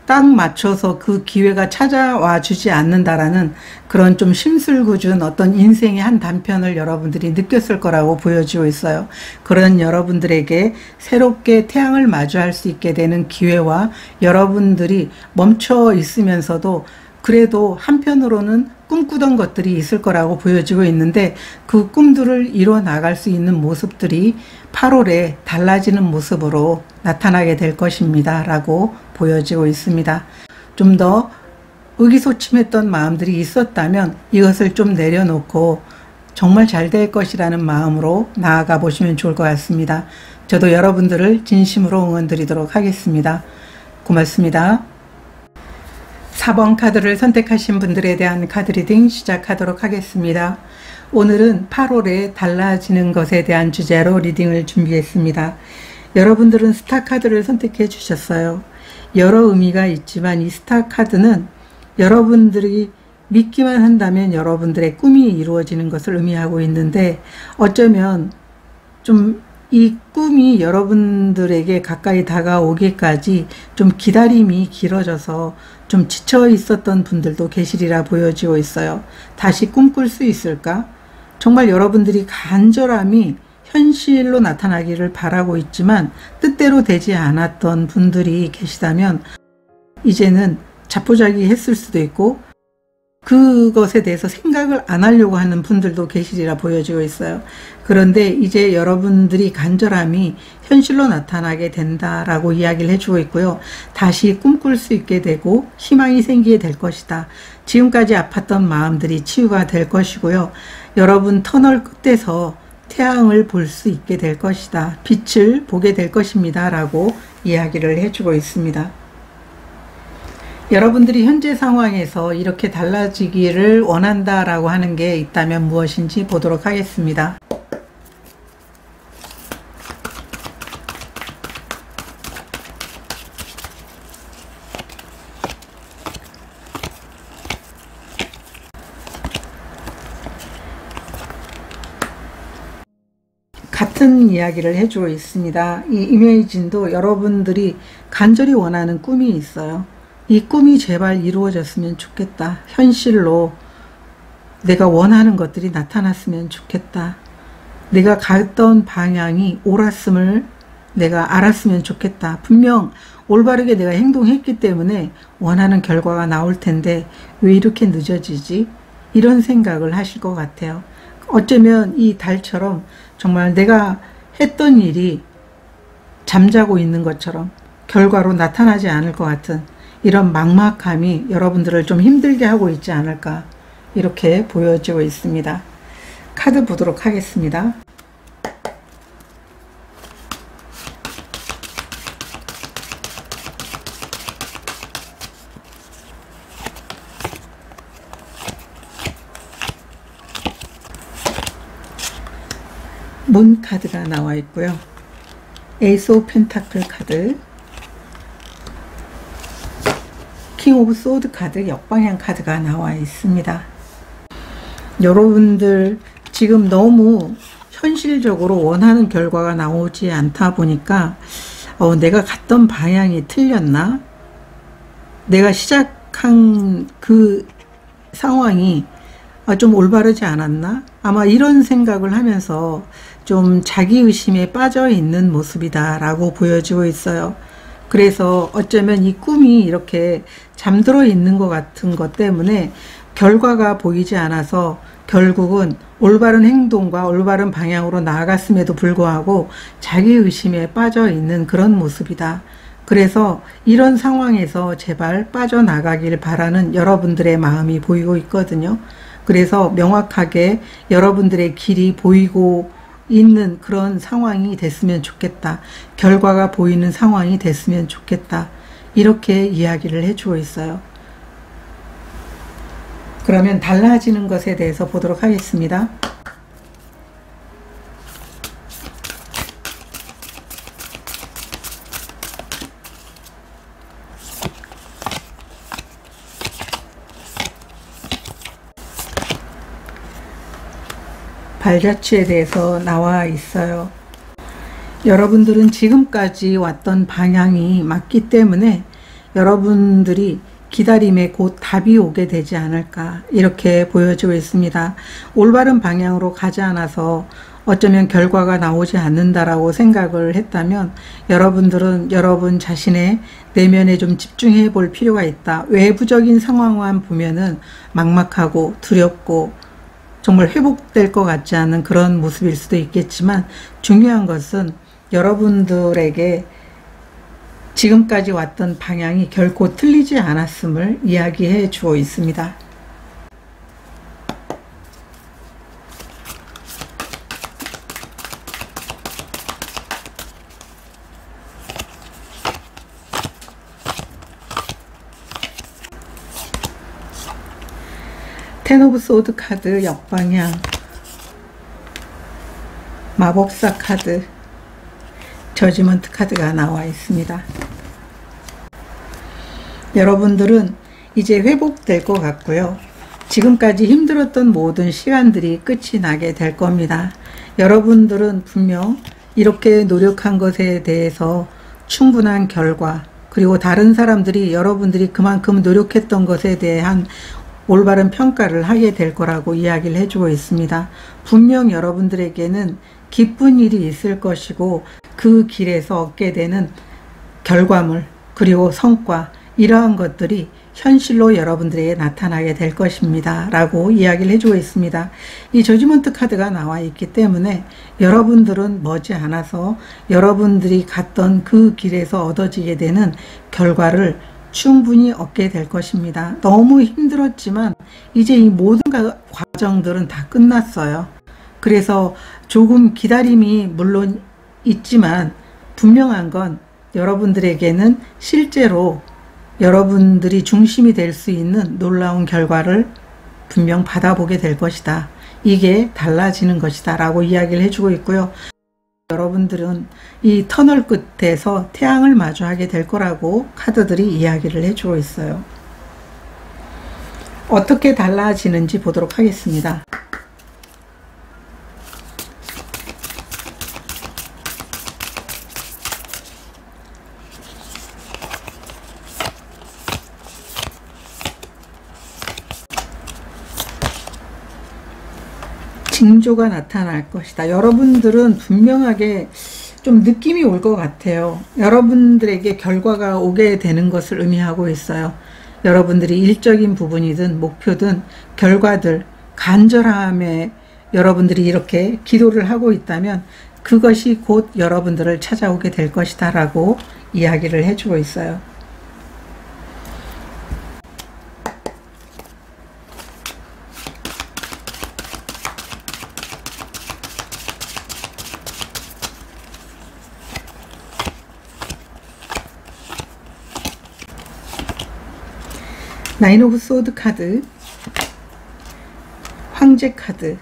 딱 맞춰서 그 기회가 찾아와 주지 않는다라는 그런 좀 심술궂은 어떤 인생의 한 단편을 여러분들이 느꼈을 거라고 보여지고 있어요. 그런 여러분들에게 새롭게 태양을 마주할 수 있게 되는 기회와, 여러분들이 멈춰 있으면서도 그래도 한편으로는 꿈꾸던 것들이 있을 거라고 보여지고 있는데, 그 꿈들을 이뤄 나갈 수 있는 모습들이 8월에 달라지는 모습으로 나타나게 될 것입니다 라고 보여지고 있습니다. 좀 더 의기소침했던 마음들이 있었다면 이것을 좀 내려놓고 정말 잘 될 것이라는 마음으로 나아가 보시면 좋을 것 같습니다. 저도 여러분들을 진심으로 응원 드리도록 하겠습니다. 고맙습니다. 4번 카드를 선택하신 분들에 대한 카드 리딩 시작하도록 하겠습니다. 오늘은 8월에 달라지는 것에 대한 주제로 리딩을 준비했습니다. 여러분들은 스타 카드를 선택해 주셨어요. 여러 의미가 있지만 이 스타 카드는 여러분들이 믿기만 한다면 여러분들의 꿈이 이루어지는 것을 의미하고 있는데, 어쩌면 좀 이 꿈이 여러분들에게 가까이 다가오기까지 좀 기다림이 길어져서 좀 지쳐 있었던 분들도 계시리라 보여지고 있어요. 다시 꿈꿀 수 있을까? 정말 여러분들이 간절함이 현실로 나타나기를 바라고 있지만 뜻대로 되지 않았던 분들이 계시다면 이제는 자포자기 했을 수도 있고 그것에 대해서 생각을 안 하려고 하는 분들도 계시리라 보여지고 있어요. 그런데 이제 여러분들이 간절함이 현실로 나타나게 된다라고 이야기를 해주고 있고요. 다시 꿈꿀 수 있게 되고 희망이 생기게 될 것이다. 지금까지 아팠던 마음들이 치유가 될 것이고요. 여러분 터널 끝에서 태양을 볼 수 있게 될 것이다. 빛을 보게 될 것입니다 라고 이야기를 해주고 있습니다. 여러분들이 현재 상황에서 이렇게 달라지기를 원한다라고 하는 게 있다면 무엇인지 보도록 하겠습니다. 같은 이야기를 해주고 있습니다. 이 이메이진도 여러분들이 간절히 원하는 꿈이 있어요. 이 꿈이 제발 이루어졌으면 좋겠다. 현실로 내가 원하는 것들이 나타났으면 좋겠다. 내가 갔던 방향이 옳았음을 내가 알았으면 좋겠다. 분명 올바르게 내가 행동했기 때문에 원하는 결과가 나올 텐데 왜 이렇게 늦어지지? 이런 생각을 하실 것 같아요. 어쩌면 이 달처럼 정말 내가 했던 일이 잠자고 있는 것처럼 결과로 나타나지 않을 것 같은 이런 막막함이 여러분들을 좀 힘들게 하고 있지 않을까, 이렇게 보여지고 있습니다. 카드 보도록 하겠습니다. 문 카드가 나와 있고요. 에이스 오브 펜타클 카드, 킹 오브 소드 카드, 역방향 카드가 나와 있습니다. 여러분들 지금 너무 현실적으로 원하는 결과가 나오지 않다 보니까 내가 갔던 방향이 틀렸나? 내가 시작한 그 상황이 좀 올바르지 않았나? 아마 이런 생각을 하면서 좀 자기의심에 빠져 있는 모습이다 라고 보여지고 있어요. 그래서 어쩌면 이 꿈이 이렇게 잠들어 있는 것 같은 것 때문에 결과가 보이지 않아서 결국은 올바른 행동과 올바른 방향으로 나아갔음에도 불구하고 자기의심에 빠져 있는 그런 모습이다. 그래서 이런 상황에서 제발 빠져나가길 바라는 여러분들의 마음이 보이고 있거든요. 그래서 명확하게 여러분들의 길이 보이고 있는 그런 상황이 됐으면 좋겠다. 결과가 보이는 상황이 됐으면 좋겠다. 이렇게 이야기를 해주고 있어요. 그러면 달라지는 것에 대해서 보도록 하겠습니다. 발자취에 대해서 나와 있어요. 여러분들은 지금까지 왔던 방향이 맞기 때문에 여러분들이 기다림에 곧 답이 오게 되지 않을까 이렇게 보여지고 있습니다. 올바른 방향으로 가지 않아서 어쩌면 결과가 나오지 않는다라고 생각을 했다면 여러분들은 여러분 자신의 내면에 좀 집중해 볼 필요가 있다. 외부적인 상황만 보면은 막막하고 두렵고 정말 회복될 것 같지 않은 그런 모습일 수도 있겠지만 중요한 것은 여러분들에게 지금까지 왔던 방향이 결코 틀리지 않았음을 이야기해 주고 있습니다. 텐 오브 소드 카드 역방향, 마법사 카드, 저지먼트 카드가 나와 있습니다. 여러분들은 이제 회복될 것 같고요. 지금까지 힘들었던 모든 시간들이 끝이 나게 될 겁니다. 여러분들은 분명 이렇게 노력한 것에 대해서 충분한 결과, 그리고 다른 사람들이 여러분들이 그만큼 노력했던 것에 대한 올바른 평가를 하게 될 거라고 이야기를 해주고 있습니다. 분명 여러분들에게는 기쁜 일이 있을 것이고 그 길에서 얻게 되는 결과물 그리고 성과 이러한 것들이 현실로 여러분들에게 나타나게 될 것입니다 라고 이야기를 해주고 있습니다. 이 저지먼트 카드가 나와 있기 때문에 여러분들은 머지않아서 여러분들이 갔던 그 길에서 얻어지게 되는 결과를 충분히 얻게 될 것입니다. 너무 힘들었지만 이제 이 모든 과정들은 다 끝났어요. 그래서 조금 기다림이 물론 있지만 분명한 건 여러분들에게는 실제로 여러분들이 중심이 될 수 있는 놀라운 결과를 분명 받아보게 될 것이다. 이게 달라지는 것이다 라고 이야기를 해주고 있고요. 여러분들은 이 터널 끝에서 태양을 마주하게 될 거라고 카드들이 이야기를 해주고 있어요. 어떻게 달라지는지 보도록 하겠습니다. 징조가 나타날 것이다. 여러분들은 분명하게 좀 느낌이 올 것 같아요. 여러분들에게 결과가 오게 되는 것을 의미하고 있어요. 여러분들이 일적인 부분이든 목표든 결과들, 간절함에 여러분들이 이렇게 기도를 하고 있다면 그것이 곧 여러분들을 찾아오게 될 것이다 라고 이야기를 해주고 있어요. 나인 오브 소드 카드, 황제 카드,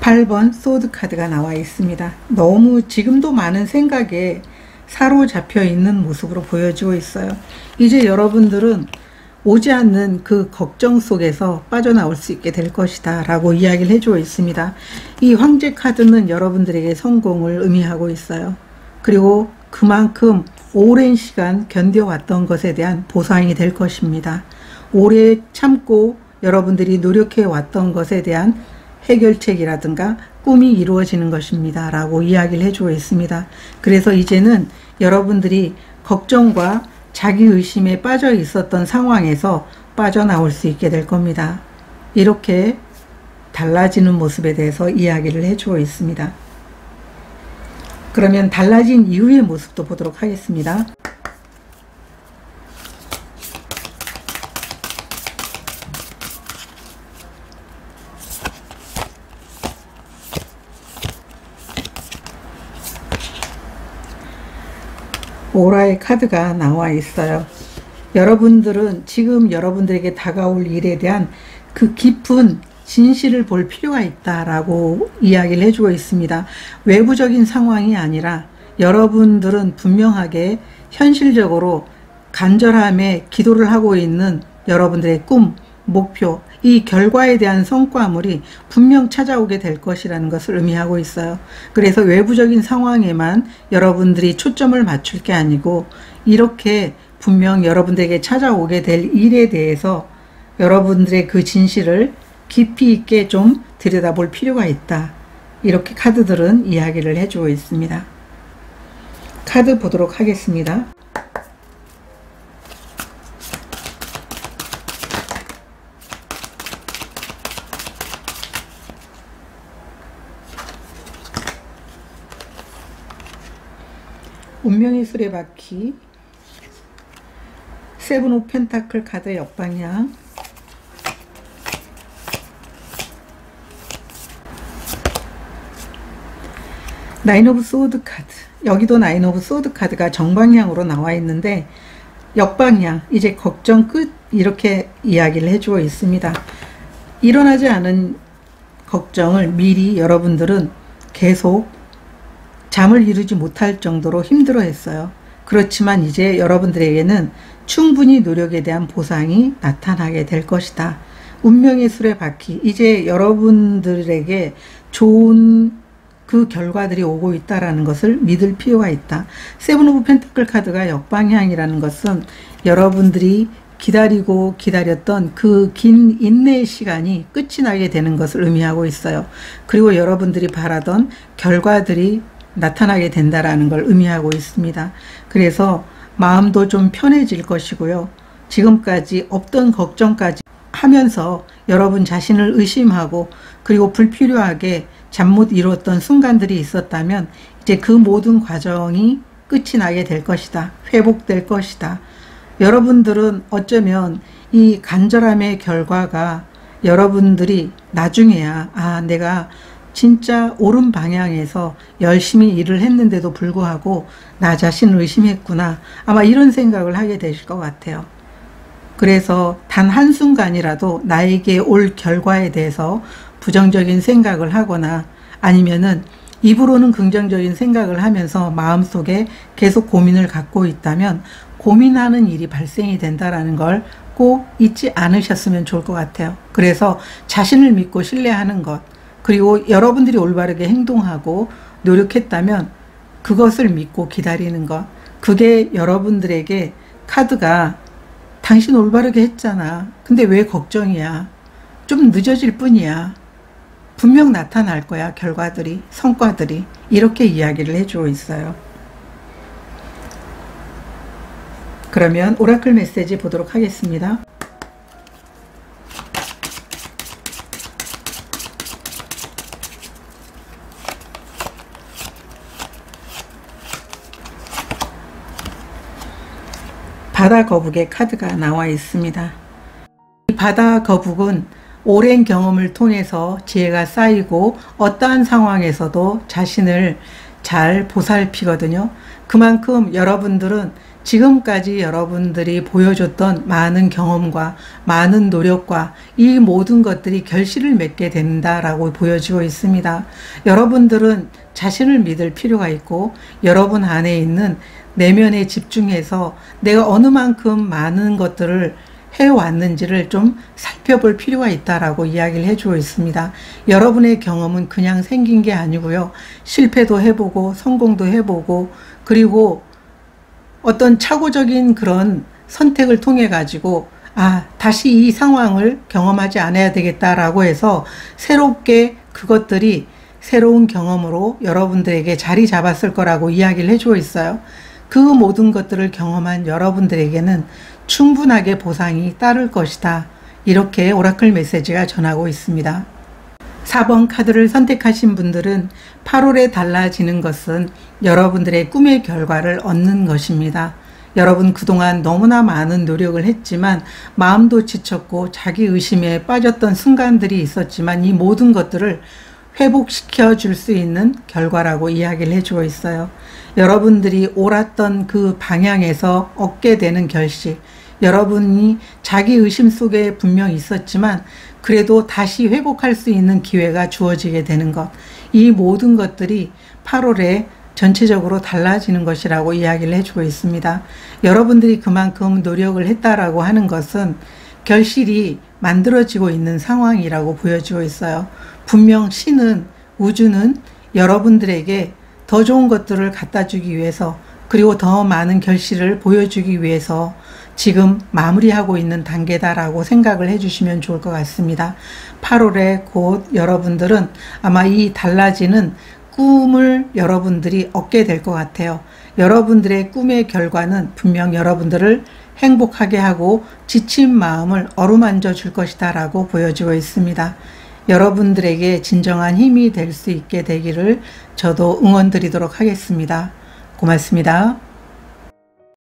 8번 소드 카드가 나와 있습니다. 너무 지금도 많은 생각에 사로잡혀 있는 모습으로 보여지고 있어요. 이제 여러분들은 오지 않는 그 걱정 속에서 빠져나올 수 있게 될 것이다 라고 이야기를 해주고 있습니다. 이 황제 카드는 여러분들에게 성공을 의미하고 있어요. 그리고 그만큼 오랜 시간 견뎌왔던 것에 대한 보상이 될 것입니다. 오래 참고 여러분들이 노력해 왔던 것에 대한 해결책이라든가 꿈이 이루어지는 것입니다 라고 이야기를 해주고 있습니다. 그래서 이제는 여러분들이 걱정과 자기 의심에 빠져 있었던 상황에서 빠져나올 수 있게 될 겁니다. 이렇게 달라지는 모습에 대해서 이야기를 해주고 있습니다. 그러면 달라진 이후의 모습도 보도록 하겠습니다. 오라의 카드가 나와 있어요. 여러분들은 지금 여러분들에게 다가올 일에 대한 그 깊은 진실을 볼 필요가 있다라고 이야기를 해주고 있습니다. 외부적인 상황이 아니라 여러분들은 분명하게 현실적으로 간절함에 기도를 하고 있는 여러분들의 꿈, 목표, 이 결과에 대한 성과물이 분명 찾아오게 될 것이라는 것을 의미하고 있어요. 그래서 외부적인 상황에만 여러분들이 초점을 맞출 게 아니고 이렇게 분명 여러분들에게 찾아오게 될 일에 대해서 여러분들의 그 진실을 깊이 있게 좀 들여다볼 필요가 있다. 이렇게 카드들은 이야기를 해주고 있습니다. 카드 보도록 하겠습니다. 운명의 수레바퀴, 세븐 오브 펜타클 카드 역방향, 나인 오브 소드 카드, 여기도 나인 오브 소드 카드가 정방향으로 나와 있는데 역방향, 이제 걱정 끝, 이렇게 이야기를 해주고 있습니다. 일어나지 않은 걱정을 미리 여러분들은 계속 잠을 이루지 못할 정도로 힘들어 했어요. 그렇지만 이제 여러분들에게는 충분히 노력에 대한 보상이 나타나게 될 것이다. 운명의 수레바퀴, 이제 여러분들에게 좋은 그 결과들이 오고 있다라는 것을 믿을 필요가 있다. 세븐 오브 펜타클 카드가 역방향이라는 것은 여러분들이 기다리고 기다렸던 그 긴 인내의 시간이 끝이 나게 되는 것을 의미하고 있어요. 그리고 여러분들이 바라던 결과들이 나타나게 된다라는 걸 의미하고 있습니다. 그래서 마음도 좀 편해질 것이고요. 지금까지 없던 걱정까지 하면서 여러분 자신을 의심하고 그리고 불필요하게 잠 못 이뤘던 순간들이 있었다면 이제 그 모든 과정이 끝이 나게 될 것이다. 회복될 것이다. 여러분들은 어쩌면 이 간절함의 결과가 여러분들이 나중에야 내가 진짜 옳은 방향에서 열심히 일을 했는데도 불구하고 나 자신을 의심했구나. 아마 이런 생각을 하게 되실 것 같아요. 그래서 단 한순간이라도 나에게 올 결과에 대해서 부정적인 생각을 하거나 아니면은 입으로는 긍정적인 생각을 하면서 마음속에 계속 고민을 갖고 있다면 고민하는 일이 발생이 된다는 걸 꼭 잊지 않으셨으면 좋을 것 같아요. 그래서 자신을 믿고 신뢰하는 것, 그리고 여러분들이 올바르게 행동하고 노력했다면 그것을 믿고 기다리는 것, 그게 여러분들에게 카드가 당신 올바르게 했잖아. 근데 왜 걱정이야? 좀 늦어질 뿐이야. 분명 나타날 거야. 결과들이, 성과들이. 이렇게 이야기를 해주고 있어요. 그러면 오라클 메시지 보도록 하겠습니다. 바다 거북의 카드가 나와 있습니다. 이 바다 거북은 오랜 경험을 통해서 지혜가 쌓이고 어떠한 상황에서도 자신을 잘 보살피거든요. 그만큼 여러분들은 지금까지 여러분들이 보여줬던 많은 경험과 많은 노력과 이 모든 것들이 결실을 맺게 된다라고 보여지고 있습니다. 여러분들은 자신을 믿을 필요가 있고 여러분 안에 있는 내면에 집중해서 내가 어느 만큼 많은 것들을 해왔는지를 좀 살펴볼 필요가 있다라고 이야기를 해주고 있습니다. 여러분의 경험은 그냥 생긴 게 아니고요. 실패도 해보고 성공도 해보고 그리고 어떤 착오적인 그런 선택을 통해 가지고 다시 이 상황을 경험하지 않아야 되겠다라고 해서 새롭게 그것들이 새로운 경험으로 여러분들에게 자리 잡았을 거라고 이야기를 해주고 있어요. 그 모든 것들을 경험한 여러분들에게는 충분하게 보상이 따를 것이다. 이렇게 오라클 메시지가 전하고 있습니다. 4번 카드를 선택하신 분들은 8월에 달라지는 것은 여러분들의 꿈의 결과를 얻는 것입니다. 여러분 그동안 너무나 많은 노력을 했지만 마음도 지쳤고 자기 의심에 빠졌던 순간들이 있었지만 이 모든 것들을 회복시켜 줄 수 있는 결과라고 이야기를 해주고 있어요. 여러분들이 옳았던 그 방향에서 얻게 되는 결실, 여러분이 자기 의심 속에 분명 있었지만 그래도 다시 회복할 수 있는 기회가 주어지게 되는 것, 이 모든 것들이 8월에 전체적으로 달라지는 것이라고 이야기를 해주고 있습니다. 여러분들이 그만큼 노력을 했다라고 하는 것은 결실이 만들어지고 있는 상황이라고 보여지고 있어요. 분명 신은, 우주는 여러분들에게 더 좋은 것들을 갖다 주기 위해서, 그리고 더 많은 결실을 보여주기 위해서 지금 마무리하고 있는 단계다라고 생각을 해주시면 좋을 것 같습니다. 8월에 곧 여러분들은 아마 이 달라지는 꿈을 여러분들이 얻게 될 것 같아요. 여러분들의 꿈의 결과는 분명 여러분들을 행복하게 하고 지친 마음을 어루만져 줄 것이다 라고 보여지고 있습니다. 여러분들에게 진정한 힘이 될 수 있게 되기를 저도 응원드리도록 하겠습니다. 고맙습니다.